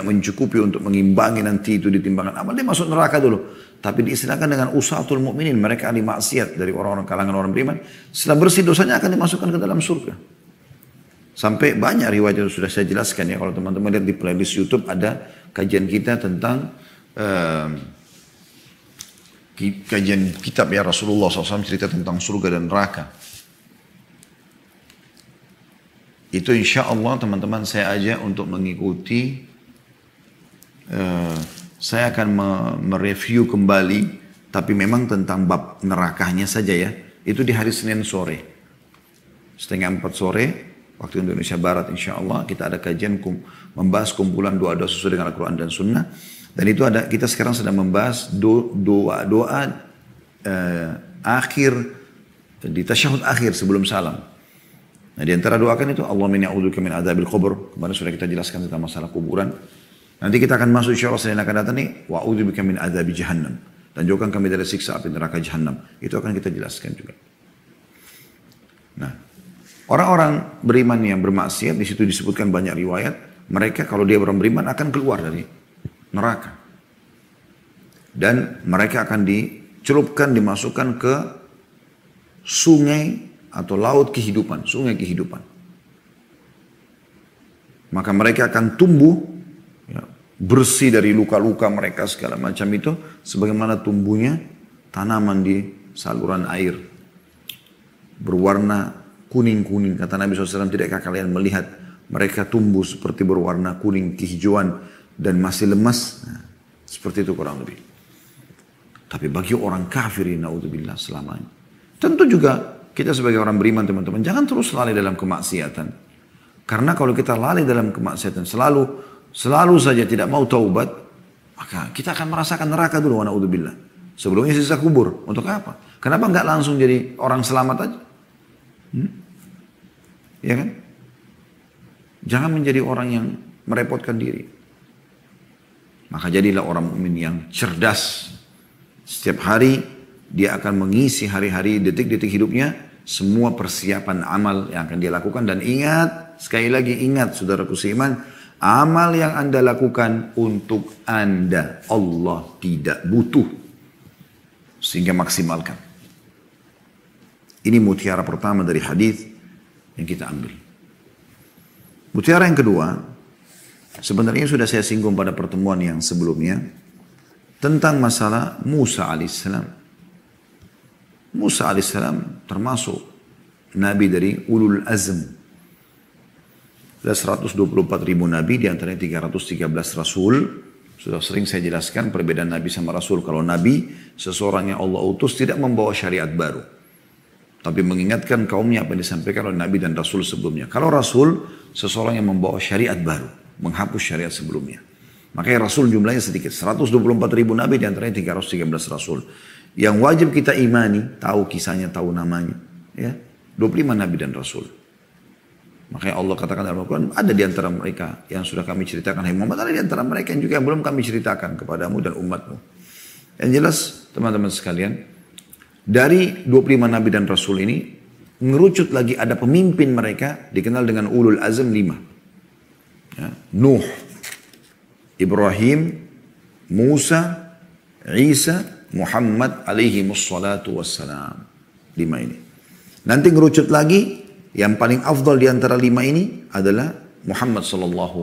mencukupi untuk mengimbangi nanti itu ditimbangan amal, dia masuk neraka dulu. Tapi diistilahkan dengan usatul mukminin, mereka ahli maksiat dari orang-orang kalangan orang beriman, setelah bersih dosanya akan dimasukkan ke dalam surga. Sampai banyak riwayat yang sudah saya jelaskan ya, kalau teman-teman lihat di playlist YouTube ada kajian kita tentang kajian kitab ya Rasulullah SAW cerita tentang surga dan neraka. Itu insya Allah teman-teman saya ajak untuk mengikuti. Saya akan mereview kembali, tapi memang tentang bab nerakanya saja ya. Itu di hari Senin sore, 3:30 sore, waktu Indonesia Barat insya Allah kita ada kajian membahas kumpulan doa-doa sesuai dengan Al-Quran dan Sunnah. Dan itu ada, kita sekarang sedang membahas doa akhir, di tasyahud akhir sebelum salam. Nah di antara doakan itu, Allahumma inni a'udzubika min adzabil kubur. Kemarin sudah kita jelaskan tentang masalah kuburan. Nanti kita akan masuk insya Allah Senin akan datang nih, wa'udzubika min adzabi jahannam. Dan jauhkan kami dari siksa api neraka jahannam. Itu akan kita jelaskan juga. Nah, orang-orang beriman yang bermaksiat, di situ disebutkan banyak riwayat, mereka kalau dia orang beriman akan keluar dari neraka. Dan mereka akan dicelupkan, dimasukkan ke sungai atau laut kehidupan, sungai kehidupan. Maka mereka akan tumbuh, ya, bersih dari luka-luka mereka segala macam itu, sebagaimana tumbuhnya tanaman di saluran air. Berwarna kuning-kuning, kata Nabi SAW, tidakkah kalian melihat mereka tumbuh seperti berwarna kuning kehijauan dan masih lemas? Nah, seperti itu kurang lebih. Tapi bagi orang kafir, naudzubillah selamanya. Tentu juga kita sebagai orang beriman teman-teman, jangan terus lalai dalam kemaksiatan. Karena kalau kita lalai dalam kemaksiatan selalu saja tidak mau taubat, maka kita akan merasakan neraka dulu, naudzubillah. Sebelumnya sisa kubur. Untuk apa? Kenapa enggak langsung jadi orang selamat aja? Ya kan? Jangan menjadi orang yang merepotkan diri. Maka jadilah orang mukmin yang cerdas. Setiap hari dia akan mengisi hari-hari, detik-detik hidupnya, semua persiapan amal yang akan dia lakukan. Dan ingat, sekali lagi ingat saudaraku seiman, amal yang Anda lakukan untuk Anda, Allah tidak butuh. Sehingga maksimalkan. Ini mutiara pertama dari hadis yang kita ambil. Mutiara yang kedua, sebenarnya sudah saya singgung pada pertemuan yang sebelumnya, tentang masalah Musa alaihissalam. Musa alaihissalam termasuk nabi dari ulul azm. Ada 124 ribu nabi, diantaranya 313 rasul. Sudah sering saya jelaskan perbedaan nabi sama rasul. Kalau nabi, seseorang yang Allah utus tidak membawa syariat baru, tapi mengingatkan kaumnya apa yang disampaikan oleh nabi dan rasul sebelumnya. Kalau rasul, seseorang yang membawa syariat baru, menghapus syariat sebelumnya. Makanya rasul jumlahnya sedikit. 124 ribu nabi, diantaranya 313 rasul. Yang wajib kita imani, tahu kisahnya, tahu namanya. Ya, 25 nabi dan rasul. Makanya Allah katakan dalam Al-Quran, ada di antara mereka yang sudah kami ceritakan, hai Muhammad, ada di antara mereka yang juga yang belum kami ceritakan kepadamu dan umatmu. Yang jelas, teman-teman sekalian, dari 25 nabi dan rasul ini, mengerucut lagi ada pemimpin mereka, dikenal dengan ulul azm 5. Ya, Nuh, Ibrahim, Musa, Isa, Muhammad alaihi wassalatu wassalam. 5 ini. Nanti ngerucut lagi, yang paling afdal di antara 5 ini adalah Muhammad sallallahu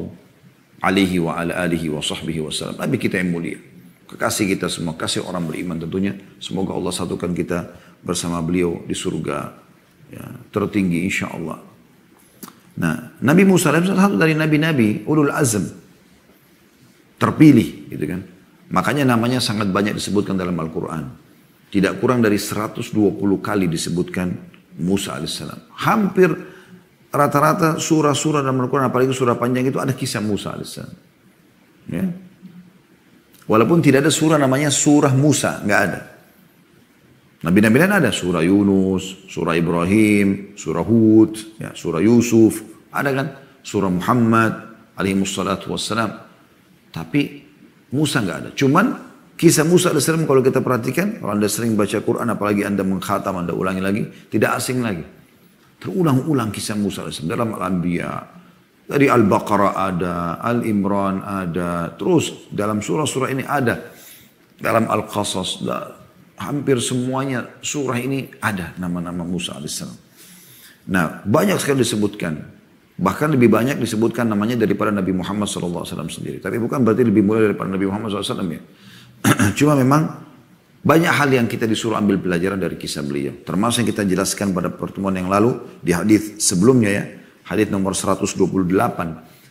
alaihi wa ala alihi wa sahbihi wasallam. Nabi kita yang mulia. Kekasih kita semua, kasih orang beriman tentunya. Semoga Allah satukan kita bersama beliau di surga ya, tertinggi insya Allah. Nah, Nabi Musa adalah satu dari nabi-nabi ulul azm terpilih, gitu kan. Makanya namanya sangat banyak disebutkan dalam Al-Quran. Tidak kurang dari 120 kali disebutkan Musa alaihissalam. Hampir rata-rata surah-surah dalam Al-Quran, apalagi surah panjang itu ada kisah Musa alaihissalam. Ya. Walaupun tidak ada surah namanya surah Musa, nggak ada. Nabi-nabi lain ada surah Yunus, surah Ibrahim, surah Hud, ya, surah Yusuf, ada kan? Surah Muhammad alaihi wassalatu wassalam. Tapi Musa nggak ada. Cuman kisah Musa alaihissalam kalau kita perhatikan, kalau anda sering baca Quran, apalagi anda mengkhatam, anda ulangi lagi, tidak asing lagi. Terulang-ulang kisah Musa alaihissalam dalam Al-Anbiya. Dari Al-Baqarah ada, Al-Imran ada, terus dalam surah-surah ini ada. Dalam Al-Qasas, hampir semuanya surah ini ada nama-nama Musa alaihissalam. Nah, banyak sekali disebutkan. Bahkan lebih banyak disebutkan namanya daripada Nabi Muhammad SAW sendiri. Tapi bukan berarti lebih mulia daripada Nabi Muhammad SAW ya. Cuma memang banyak hal yang kita disuruh ambil pelajaran dari kisah beliau. Termasuk yang kita jelaskan pada pertemuan yang lalu di hadis sebelumnya ya. Hadis nomor 128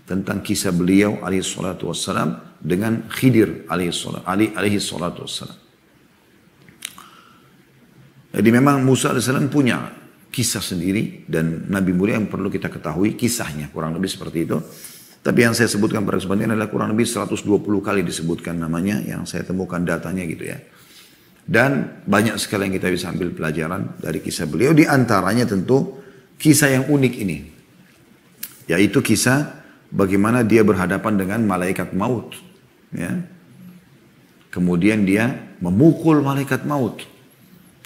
tentang kisah beliau alaihi salatu wassalam dengan Khidir alaihi salatu wassalam. Jadi memang Musa alaihi salam punya kisah sendiri dan Nabi mulia yang perlu kita ketahui kisahnya kurang lebih seperti itu. Tapi yang saya sebutkan pada kesempatan ini adalah kurang lebih 120 kali disebutkan namanya yang saya temukan datanya gitu ya. Dan banyak sekali yang kita bisa ambil pelajaran dari kisah beliau. Di antaranya tentu kisah yang unik ini. Yaitu kisah bagaimana dia berhadapan dengan malaikat maut. Ya. Kemudian dia memukul malaikat maut.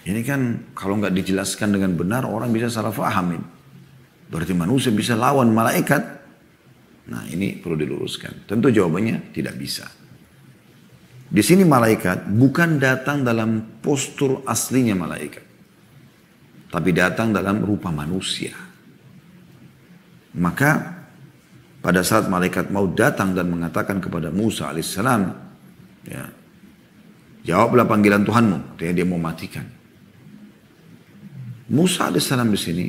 Ini kan kalau nggak dijelaskan dengan benar orang bisa salah fahamin. Berarti manusia bisa lawan malaikat. Nah ini perlu diluruskan. Tentu jawabannya tidak bisa. Di sini malaikat bukan datang dalam postur aslinya malaikat. Tapi datang dalam rupa manusia. Maka pada saat malaikat mau datang dan mengatakan kepada Musa alaihissalam. Ya, jawablah panggilan Tuhanmu. Artinya dia mau matikan. Musa alaihissalam di sini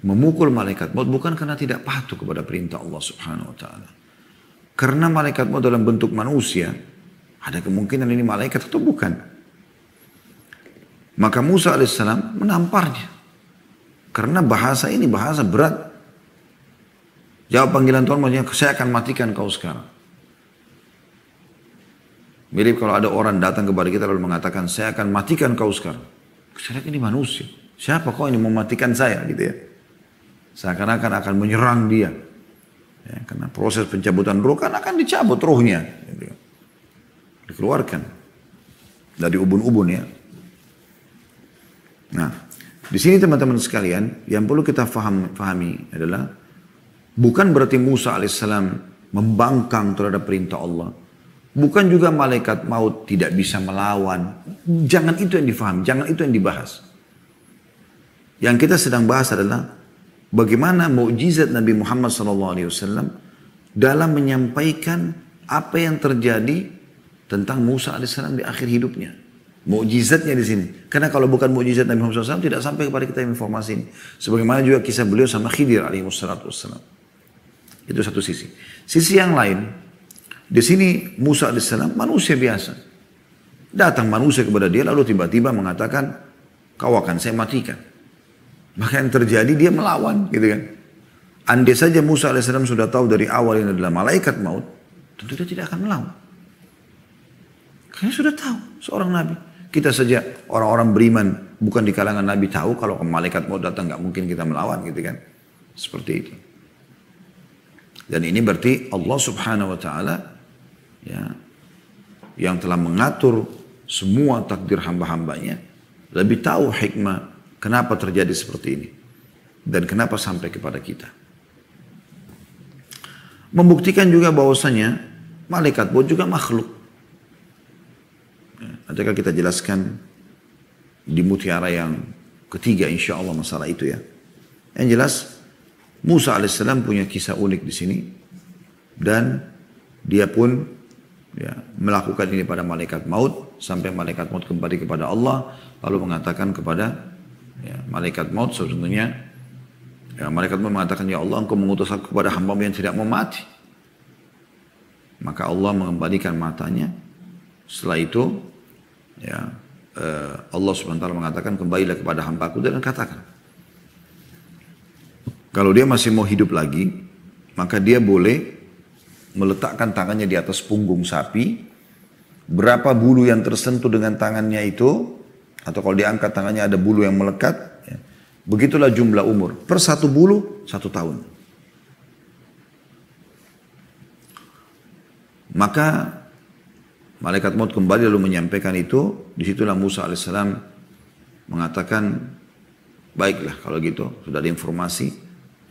memukul malaikat maut bukan karena tidak patuh kepada perintah Allah subhanahu wa ta'ala. Karena malaikat maut dalam bentuk manusia, ada kemungkinan ini malaikat atau bukan. Maka Musa alaihissalam menamparnya. Karena bahasa ini bahasa berat. Jawab panggilan Tuhan maksudnya, saya akan matikan kau sekarang. Mirip kalau ada orang datang kepada kita lalu mengatakan, saya akan matikan kau sekarang. Saya ini manusia. Siapa kau ini mau matikan saya gitu ya. Seakan-akan akan menyerang dia. Ya, karena proses pencabutan ruh kan akan dicabut ruhnya. Gitu. Dikeluarkan. Dari ubun-ubun ya. Nah, di sini teman-teman sekalian, yang perlu kita fahami adalah, bukan berarti Musa alaihissalam membangkang terhadap perintah Allah. Bukan juga malaikat maut tidak bisa melawan. Jangan itu yang difahami, jangan itu yang dibahas. Yang kita sedang bahas adalah bagaimana mukjizat Nabi Muhammad SAW dalam menyampaikan apa yang terjadi tentang Musa AS di akhir hidupnya. Mukjizatnya di sini. Karena kalau bukan mukjizat Nabi Muhammad SAW tidak sampai kepada kita informasi ini. Sebagaimana juga kisah beliau sama Khidir alaihi wassalam. Itu satu sisi. Sisi yang lain, di sini Musa alaihissalam manusia biasa. Datang manusia kepada dia lalu tiba-tiba mengatakan, kau akan saya matikan. Maka yang terjadi dia melawan gitu kan. Andai saja Musa alaihissalam sudah tahu dari awal ini adalah malaikat maut, tentu dia tidak akan melawan. Karena sudah tahu seorang nabi. Kita saja orang-orang beriman bukan di kalangan nabi tahu kalau malaikat maut datang nggak mungkin kita melawan gitu kan. Seperti itu. Dan ini berarti Allah subhanahu wa ta'ala ya, yang telah mengatur semua takdir hamba-hambanya lebih tahu hikmah kenapa terjadi seperti ini. Dan kenapa sampai kepada kita. Membuktikan juga bahwasanya malaikat maut juga makhluk. Nanti akan kita jelaskan di mutiara yang ketiga insya Allah masalah itu ya. Yang jelas Musa alaihissalam punya kisah unik di sini dan dia pun ya, melakukan ini pada malaikat maut sampai malaikat maut kembali kepada Allah lalu mengatakan kepada ya, malaikat maut sesungguhnya ya, malaikat maut mengatakan ya Allah engkau mengutus aku kepada hamba-Mu yang tidak mau mati. Maka Allah mengembalikan matanya. Setelah itu ya Allah subhanahu wa ta'ala mengatakan kembalilah kepada hamba-Ku dan katakan kalau dia masih mau hidup lagi maka dia boleh meletakkan tangannya di atas punggung sapi, berapa bulu yang tersentuh dengan tangannya itu atau kalau dia angkat tangannya ada bulu yang melekat ya, begitulah jumlah umur per satu bulu 1 tahun. Maka malaikat maut kembali lalu menyampaikan itu. Disitulah Musa alaihissalam mengatakan, baiklah kalau gitu sudah ada informasi.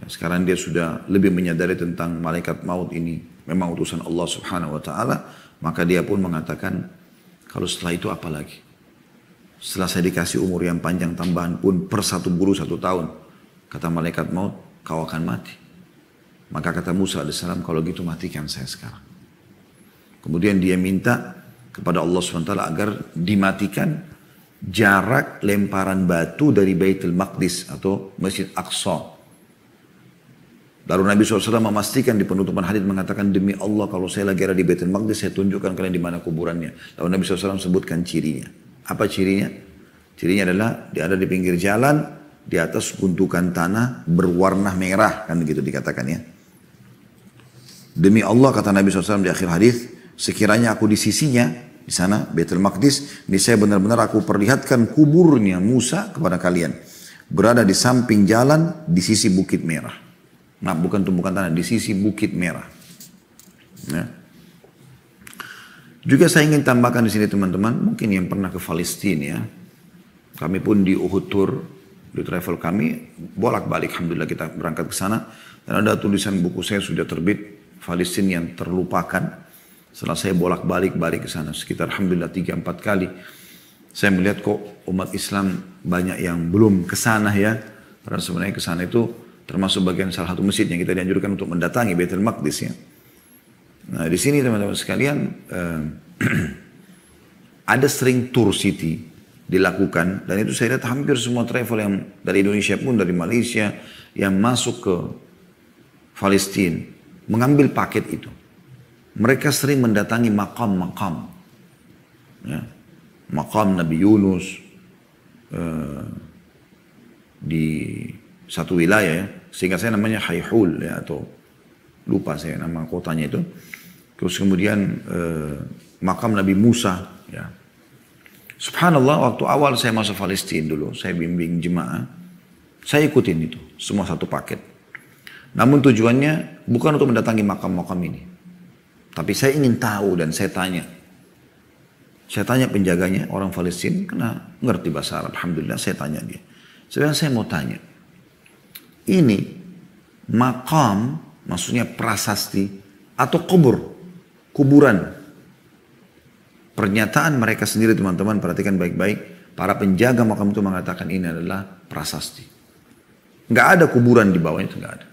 Ya, sekarang dia sudah lebih menyadari tentang malaikat maut ini memang utusan Allah subhanahu wa ta'ala. Maka dia pun mengatakan, kalau setelah itu apa lagi? Setelah saya dikasih umur yang panjang tambahan pun per 1 bulu 1 tahun. Kata malaikat maut, kau akan mati. Maka kata Musa alaihissalam, kalau gitu matikan saya sekarang. Kemudian dia minta kepada Allah SWT agar dimatikan jarak lemparan batu dari Baitul Maqdis atau Masjid Aqsa. Lalu Nabi SAW memastikan di penutupan hadits mengatakan demi Allah kalau saya lagi ada di Baitul Maqdis saya tunjukkan kalian di mana kuburannya. Lalu Nabi SAW sebutkan cirinya. Apa cirinya? Cirinya adalah dia ada di pinggir jalan di atas gundukan tanah berwarna merah kan begitu dikatakan ya. Demi Allah kata Nabi SAW di akhir hadis. Sekiranya aku di sisinya, di sana, Baitul Maqdis, ini saya benar-benar aku perlihatkan kuburnya Musa kepada kalian. Berada di samping jalan, di sisi Bukit Merah. Nah, bukan tumbukan tanah, di sisi Bukit Merah. Ya. Juga saya ingin tambahkan di sini teman-teman, mungkin yang pernah ke Palestina ya. Kami pun di Uhud Tour, di travel kami, bolak-balik Alhamdulillah kita berangkat ke sana. Dan ada tulisan buku saya sudah terbit, Palestina yang terlupakan. Setelah saya bolak-balik ke sana sekitar alhamdulillah 3-4 kali. Saya melihat kok umat Islam banyak yang belum ke sana ya. Karena sebenarnya ke sana itu termasuk bagian salah satu masjid yang kita dianjurkan untuk mendatangi Baitul Maqdis ya. Nah, di sini teman-teman sekalian ada sering tour city dilakukan dan itu saya lihat hampir semua travel yang dari Indonesia pun dari Malaysia yang masuk ke Palestina mengambil paket itu. Mereka sering mendatangi makam-makam. Ya. Makam Nabi Yunus. Di satu wilayah ya. Sehingga saya namanya Haihul ya. Atau lupa saya nama kotanya itu. Terus kemudian makam Nabi Musa. Ya. Subhanallah waktu awal saya masuk Palestina dulu. Saya bimbing jemaah. Saya ikutin itu. Semua satu paket. Namun tujuannya bukan untuk mendatangi makam-makam ini. Tapi saya ingin tahu dan saya tanya. Saya tanya penjaganya, orang Palestina, karena ngerti bahasa Arab. Alhamdulillah saya tanya dia. Sebenarnya saya mau tanya. Ini makam, maksudnya prasasti, atau kuburan. Pernyataan mereka sendiri teman-teman, perhatikan baik-baik. Para penjaga makam itu mengatakan ini adalah prasasti. Nggak ada kuburan di bawahnya, itu nggak ada.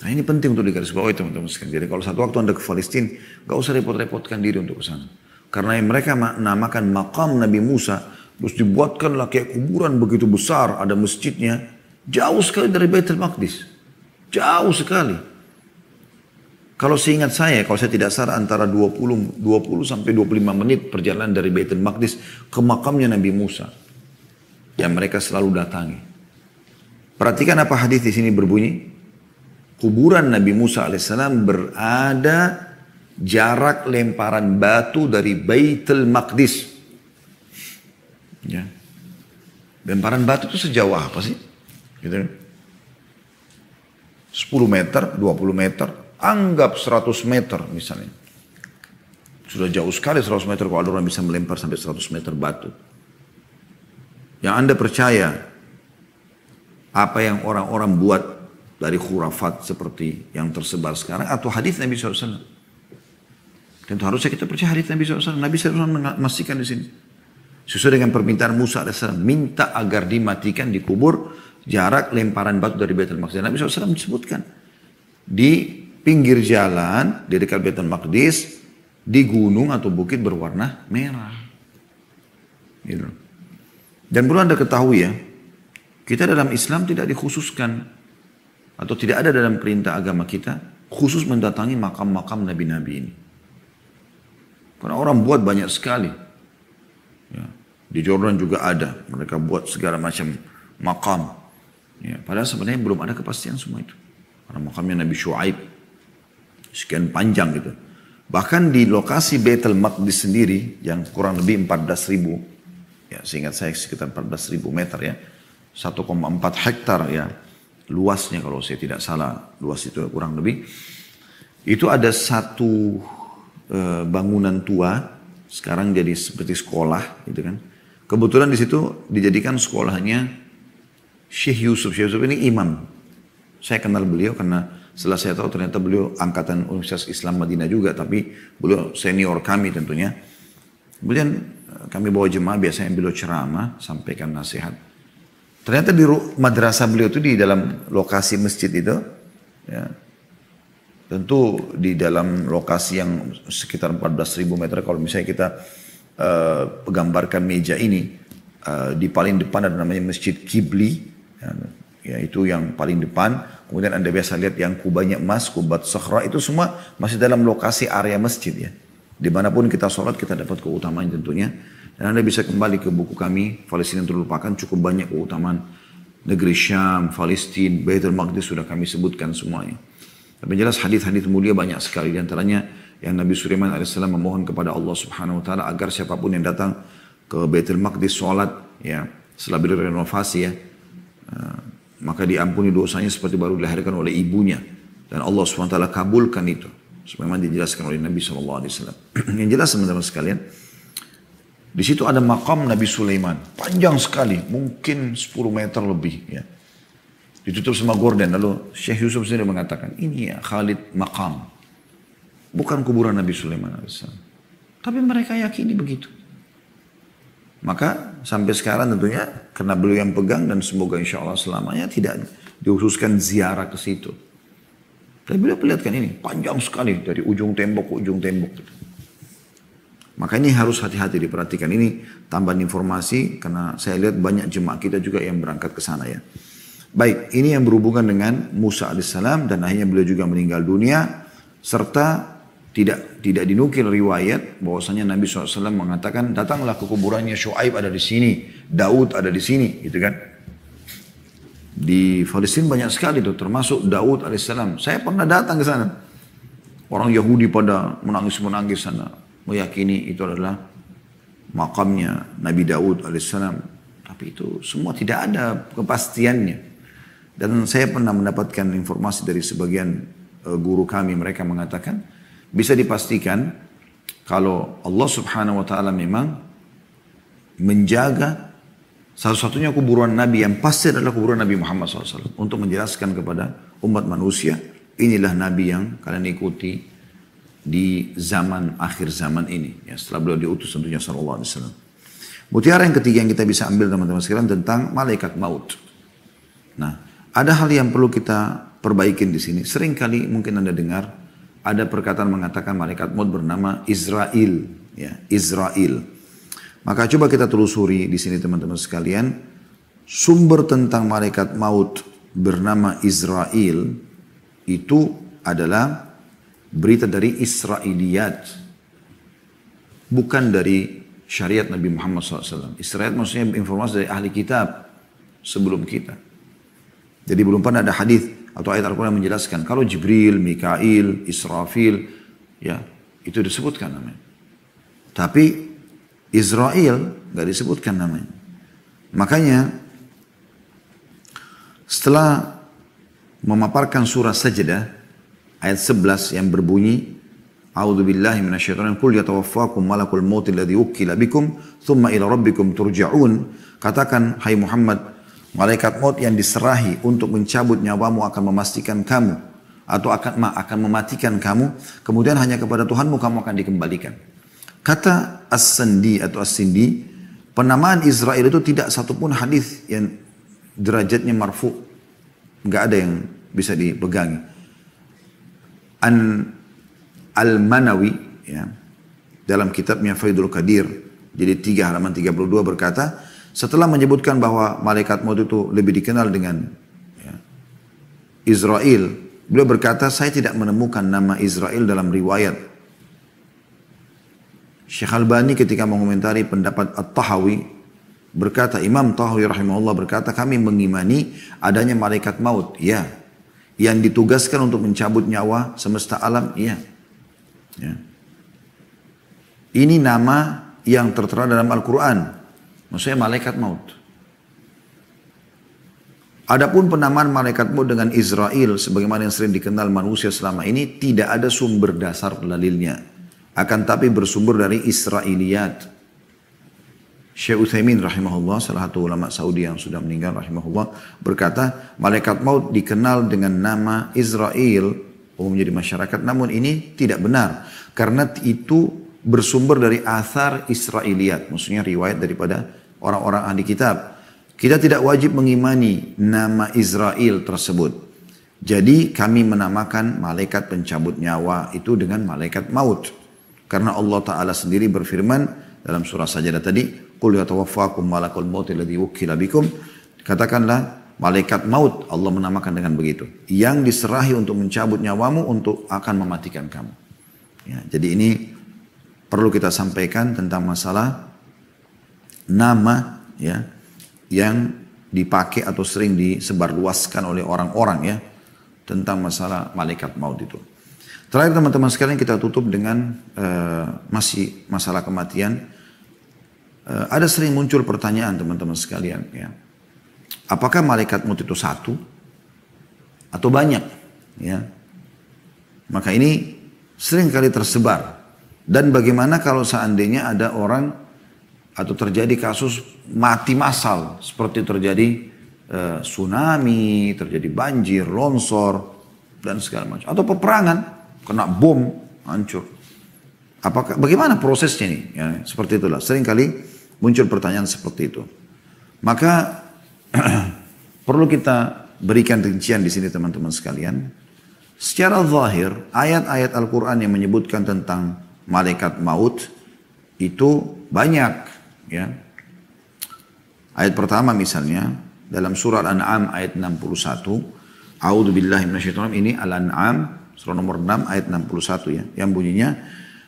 Nah ini penting untuk digarisbawahi teman-teman sekalian. Jadi kalau satu waktu Anda ke Palestina, gak usah repot-repotkan diri untuk ke sana. Karena mereka namakan makam Nabi Musa, terus dibuatkanlah kayak kuburan begitu besar, ada masjidnya, jauh sekali dari Baitul Maqdis. Jauh sekali. Kalau seingat saya, kalau saya tidak salah antara 20 sampai 25 menit perjalanan dari Baitul Maqdis ke makamnya Nabi Musa. Yang mereka selalu datangi. Perhatikan apa hadis di sini berbunyi. Kuburan Nabi Musa alaihissalam berada jarak lemparan batu dari Baitul Maqdis. Ya. Lemparan batu itu sejauh apa sih? Gitu. 10 meter, 20 meter, anggap 100 meter misalnya. Sudah jauh sekali 100 meter kalau ada orang bisa melempar sampai 100 meter batu. Yang Anda percaya apa yang orang-orang buat dari khurafat seperti yang tersebar sekarang atau hadis Nabi SAW? Tentu harusnya kita percaya hadis Nabi SAW. Nabi SAW memastikan di sini. Sesuai dengan permintaan Musa AS. Minta agar dimatikan, dikubur jarak lemparan batu dari Baitul Maqdis. Nabi SAW disebutkan. Di pinggir jalan, di dekat Baitul Maqdis, di gunung atau bukit berwarna merah. Gitu. Dan perlu Anda ketahui ya, kita dalam Islam tidak dikhususkan atau tidak ada dalam perintah agama kita khusus mendatangi makam-makam nabi-nabi ini. Karena orang buat banyak sekali. Ya. Di Jordan juga ada. Mereka buat segala macam makam. Ya. Padahal sebenarnya belum ada kepastian semua itu. Karena makamnya Nabi Syuaib. Sekian panjang gitu. Bahkan di lokasi Baitul Maqdis sendiri. Yang kurang lebih 14.000. Ya, seingat saya sekitar 14.000 meter ya. 1,4 hektar ya. Luasnya kalau saya tidak salah. Luas itu kurang lebih. Itu ada satu bangunan tua, sekarang jadi seperti sekolah, gitu kan. Kebetulan di situ dijadikan sekolahnya Syekh Yusuf. Syekh Yusuf ini imam. Saya kenal beliau karena setelah saya tahu ternyata beliau angkatan Universitas Islam Madinah juga, tapi beliau senior kami tentunya. Kemudian kami bawa jemaah, biasanya beliau ceramah, sampaikan nasihat. Ternyata di madrasah beliau itu di dalam lokasi masjid itu, ya, tentu di dalam lokasi yang sekitar 14.000 meter, kalau misalnya kita gambarkan meja ini, di paling depan ada namanya Masjid Kibli, ya, itu yang paling depan. Kemudian Anda biasa lihat yang kubahnya emas, kubat sakhra, itu semua masih dalam lokasi area masjid ya. Dimanapun kita sholat kita dapat keutamaan tentunya. Dan Anda bisa kembali ke buku kami, Palestina terlupakan, cukup banyak keutamaan. Negeri Syam, Palestina, Baitul Maqdis sudah kami sebutkan semuanya. Tapi jelas hadis-hadis mulia banyak sekali. Di antaranya yang Nabi Sulaiman AS memohon kepada Allah Subhanahu Wa Taala agar siapapun yang datang ke Baitul Maqdis sholat, ya, setelah beliau renovasi ya, maka diampuni dosanya seperti baru dilahirkan oleh ibunya. Dan Allah Subhanahu Wa Taala kabulkan itu. Sebagaimana dijelaskan oleh Nabi SAW. Yang jelas teman-teman sekalian, di situ ada makam Nabi Sulaiman. Panjang sekali, mungkin 10 meter lebih ya. Ditutup sama gorden. Lalu Syekh Yusuf sendiri mengatakan, ini ya Khalid makam. Bukan kuburan Nabi Sulaiman AS. Tapi mereka yakini begitu. Maka sampai sekarang tentunya karena beliau yang pegang dan semoga insya Allah selamanya tidak dihususkan ziarah ke situ. Tapi beliau perlihatkan ini panjang sekali dari ujung tembok ke ujung tembok. Maka ini harus hati-hati diperhatikan. Ini tambahan informasi karena saya lihat banyak jemaah kita juga yang berangkat ke sana ya. Baik, ini yang berhubungan dengan Musa alaihissalam dan akhirnya beliau juga meninggal dunia, serta tidak dinukil riwayat bahwasanya Nabi SAW mengatakan datanglah ke kuburannya Syuaib ada di sini, Daud ada di sini, gitu kan? Di Palestina banyak sekali tuh, termasuk Daud alaihissalam. Saya pernah datang ke sana. Orang Yahudi pada menangis sana, meyakini itu adalah makamnya Nabi Daud alaihissalam. Tapi itu semua tidak ada kepastiannya. Dan saya pernah mendapatkan informasi dari sebagian guru kami, mereka mengatakan bisa dipastikan kalau Allah Subhanahu Wa Taala memang menjaga satu-satunya kuburan Nabi yang pasti adalah kuburan Nabi Muhammad SAW untuk menjelaskan kepada umat manusia inilah Nabi yang kalian ikuti di zaman akhir zaman ini. Ya, setelah beliau diutus tentunya Sallallahu Alaihi Wasallam. Mutiara yang ketiga yang kita bisa ambil teman-teman sekalian tentang malaikat maut. Nah, ada hal yang perlu kita perbaikin di sini. Seringkali mungkin Anda dengar ada perkataan mengatakan malaikat maut bernama Israel. ya, Israel. Maka coba kita telusuri di sini teman-teman sekalian, sumber tentang malaikat maut bernama Israel itu adalah berita dari Israiliyat, bukan dari syariat Nabi Muhammad SAW. Israiliyat maksudnya informasi dari ahli kitab sebelum kita. Jadi belum pernah ada hadis atau ayat Al-Quran menjelaskan kalau Jibril, Mikail, Israfil, ya itu disebutkan namanya. Tapi Israel nggak disebutkan namanya. Makanya setelah memaparkan surah Sajdah ayat 11 yang berbunyi A'udzubillahi minasyaitonir qul yatawaffakum malakul maut alladzi wukkila bikum tsumma ila rabbikum turja'un. Katakan hai Muhammad, malaikat maut yang diserahi untuk mencabut nyawamu akan memastikan kamu atau akan mematikan kamu, kemudian hanya kepada Tuhanmu kamu akan dikembalikan. Kata As-Sindi atau As-Sindi, penamaan Israel itu tidak satupun hadis yang derajatnya marfu, nggak ada yang bisa dipegangi. Al-Manawi ya, dalam kitabnya Faidul Qadir jadi 3 halaman 32 berkata, setelah menyebutkan bahwa malaikat maut itu lebih dikenal dengan ya, Israel, beliau berkata, saya tidak menemukan nama Israel dalam riwayat. Syekh Albani ketika mengomentari pendapat At-Tahawi berkata, Imam Tahawi rahimahullah berkata, kami mengimani adanya malaikat maut, ya, yang ditugaskan untuk mencabut nyawa semesta alam, ya. Ya. Ini nama yang tertera dalam Al-Quran, maksudnya malaikat maut. Adapun penamaan malaikat maut dengan Israel sebagaimana yang sering dikenal manusia selama ini tidak ada sumber dasar dalilnya, akan tapi bersumber dari Israiliyat. Syekh Utsaimin rahimahullah, salah satu ulama Saudi yang sudah meninggal rahimahullah, berkata malaikat maut dikenal dengan nama Israel umumnya di masyarakat, namun ini tidak benar karena itu bersumber dari athar Israiliyat, maksudnya riwayat daripada orang-orang ahli kitab. Kita tidak wajib mengimani nama Israel tersebut. Jadi kami menamakan malaikat pencabut nyawa itu dengan malaikat maut. Karena Allah Ta'ala sendiri berfirman dalam surah Sajdah tadi, Qul yatawaffakum malakul maut alladzi wukkila bikum. Katakanlah malaikat maut, Allah menamakan dengan begitu, yang diserahi untuk mencabut nyawamu, untuk akan mematikan kamu. Ya, jadi ini perlu kita sampaikan tentang masalah nama ya, yang dipakai atau sering disebarluaskan oleh orang-orang ya, tentang masalah malaikat maut itu. Terakhir teman-teman sekalian, kita tutup dengan masih masalah kematian. Ada sering muncul pertanyaan teman-teman sekalian ya. Apakah malaikat maut itu satu atau banyak? Ya. Maka ini sering kali tersebar. Dan bagaimana kalau seandainya ada orang atau terjadi kasus mati massal seperti terjadi tsunami, terjadi banjir, longsor dan segala macam, atau peperangan, kena bom, hancur. Bagaimana prosesnya nih? Ya, seperti itulah. Sering kali muncul pertanyaan seperti itu. Maka perlu kita berikan rincian di sini teman-teman sekalian. Secara zahir, ayat-ayat Al-Quran yang menyebutkan tentang malaikat maut itu banyak. Ya. Ayat pertama misalnya dalam surah Al-An'am ayat 61. A'udzu billahi minasyaitonir rajim. Ini Al-An'am surah nomor 6 ayat 61 ya, yang bunyinya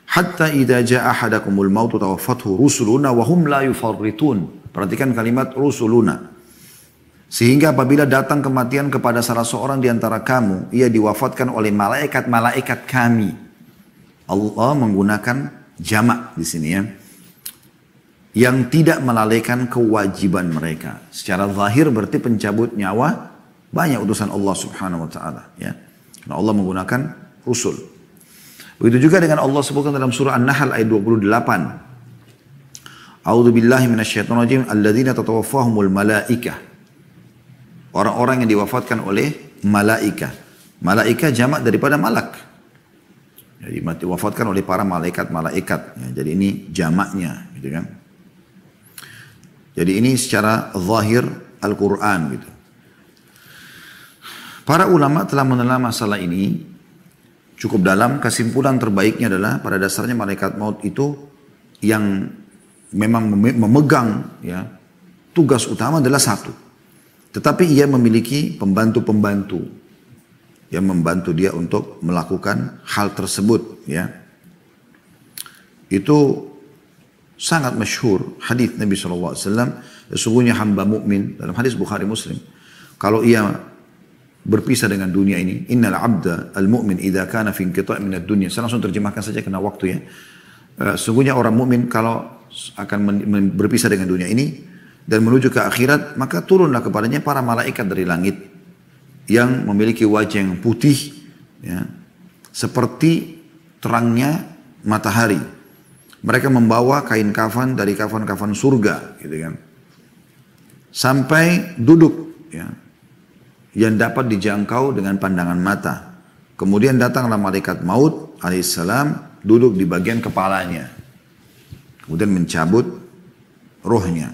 hatta idza jaa ahadakumul mautu tawaffathu rusuluna wa hum la yufarritun. Perhatikan kalimat rusuluna. Sehingga apabila datang kematian kepada salah seorang di antara kamu, ia diwafatkan oleh malaikat-malaikat kami. Allah menggunakan jamak di sini ya, yang tidak melalaikan kewajiban mereka. Secara zahir berarti pencabut nyawa banyak utusan Allah Subhanahu wa taala ya. Nah, Allah menggunakan rusul. Begitu juga dengan Allah sebutkan dalam surah An-Nahl ayat 28. A'udzu billahi minasyaitonir rajim alladzina tatawaffahumul malaikah. Orang-orang yang diwafatkan oleh malaikah. Malaikah jamak daripada malak. Jadi diwafatkan oleh para malaikat-malaikat. Ya, jadi ini jamaknya gitu kan. Jadi ini secara zahir Al-Quran gitu. Para ulama telah menelah masalah ini cukup dalam. Kesimpulan terbaiknya adalah pada dasarnya malaikat maut itu yang memang memegang ya tugas utama adalah satu. Tetapi ia memiliki pembantu-pembantu yang membantu dia untuk melakukan hal tersebut ya. Itu sangat masyhur hadis Nabi SAW, sesungguhnya hamba mukmin dalam hadis Bukhari Muslim, kalau ia berpisah dengan dunia ini, innal abda al-mu'min idza kana fi inqita' min ad-dunya. Saya langsung terjemahkan saja karena waktu ya. Sungguhnya orang mukmin kalau akan berpisah dengan dunia ini dan menuju ke akhirat, maka turunlah kepadanya para malaikat dari langit yang memiliki wajah yang putih ya, seperti terangnya matahari. Mereka membawa kain kafan dari kafan-kafan surga gitu kan. Sampai duduk ya, yang dapat dijangkau dengan pandangan mata. Kemudian datanglah malaikat maut alaihissalam duduk di bagian kepalanya. Kemudian mencabut rohnya.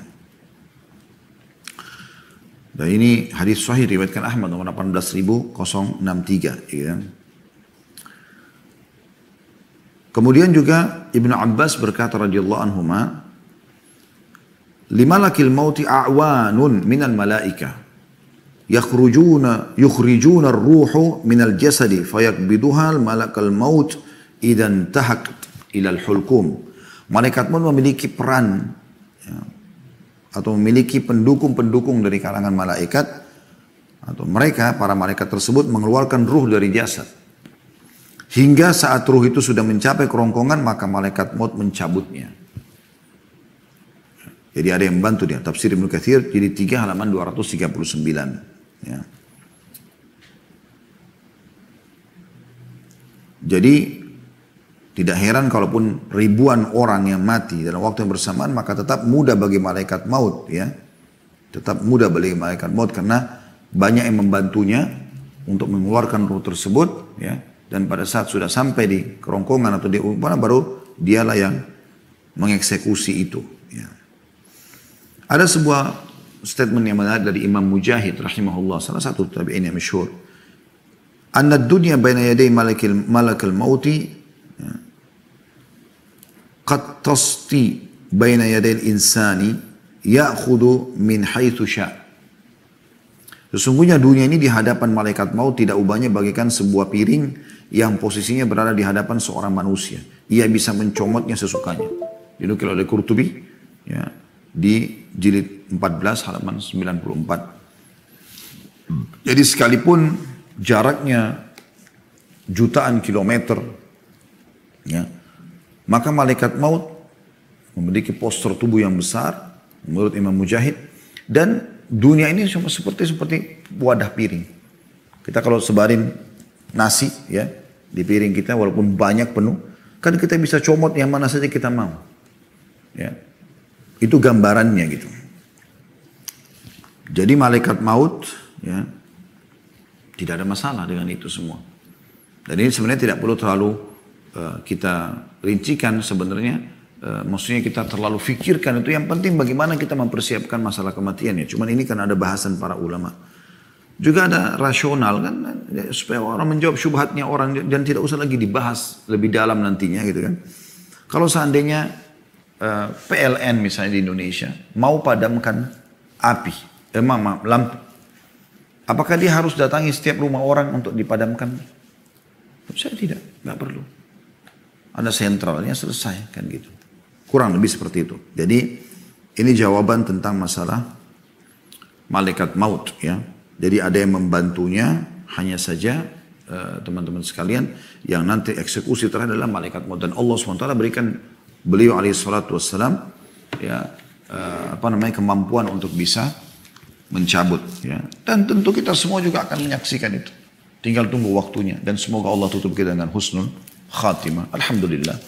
Dan ini hadis sahih riwayatkan Ahmad nomor 18.063. Ya. Kemudian juga Ibnu Abbas berkata radhiyallahu anhuma, limalakil mauti a'wanun minal malaika yukhrijuna ar-ruhu minal jasadi fayaqbiduha al-malakal maut idan tahaq ilal hulkum. Malaikat maut memiliki peran ya, atau memiliki pendukung-pendukung dari kalangan malaikat, atau mereka para malaikat tersebut mengeluarkan ruh dari jasad hingga saat ruh itu sudah mencapai kerongkongan maka malaikat maut mencabutnya. Jadi ada yang membantu dia. Tafsir Ibnu Katsir jadi 3 halaman 239. Ya. Jadi tidak heran kalaupun ribuan orang yang mati dalam waktu yang bersamaan, maka tetap mudah bagi malaikat maut ya. Tetap mudah bagi malaikat maut karena banyak yang membantunya untuk mengeluarkan ruh tersebut ya. Dan pada saat sudah sampai di kerongkongan atau di mana baru dialah yang mengeksekusi itu ya. Ada sebuah statement yang menarik dari Imam Mujahid rahimahullah, salah satu tabi'in yang masyhur. Anna dunya baina yaday malakil mauti qad tasti baina yaday insani ya'khudhu min haitsu sya'. Sesungguhnya dunia ini di hadapan malaikat maut tidak ubahnya bagaikan sebuah piring yang posisinya berada di hadapan seorang manusia. Ia bisa mencomotnya sesukanya. Dinukil oleh Qurtubi ya, di jilid 14 halaman 94. Jadi sekalipun jaraknya jutaan kilometer ya, maka malaikat maut memiliki postur tubuh yang besar menurut Imam Mujahid, dan dunia ini seperti wadah piring. Kita kalau sebarin nasi ya di piring kita walaupun banyak penuh, kan kita bisa comot yang mana saja kita mau. Ya. Itu gambarannya gitu. Jadi malaikat maut ya tidak ada masalah dengan itu semua. Dan ini sebenarnya tidak perlu terlalu kita rincikan sebenarnya. Maksudnya kita terlalu fikirkan itu. Yang penting bagaimana kita mempersiapkan masalah kematian ya. Cuman ini kan ada bahasan para ulama. Juga ada rasional kan, supaya orang menjawab syubhatnya orang dan tidak usah lagi dibahas lebih dalam nantinya gitu kan. Kalau seandainya PLN misalnya di Indonesia mau padamkan api, lampu, apakah dia harus datangi setiap rumah orang untuk dipadamkan? Saya tidak, nggak perlu. Ada sentralnya selesai kan gitu. Kurang lebih seperti itu. Jadi ini jawaban tentang masalah malaikat maut ya. Jadi ada yang membantunya, hanya saja teman-teman sekalian yang nanti eksekusi terakhir adalah malaikat maut, dan Allah SWT berikan beliau alaihissalatu wassalam ya kemampuan untuk bisa mencabut ya. Dan tentu kita semua juga akan menyaksikan itu. Tinggal tunggu waktunya, dan semoga Allah tutup kita dengan husnul khatimah. Alhamdulillah.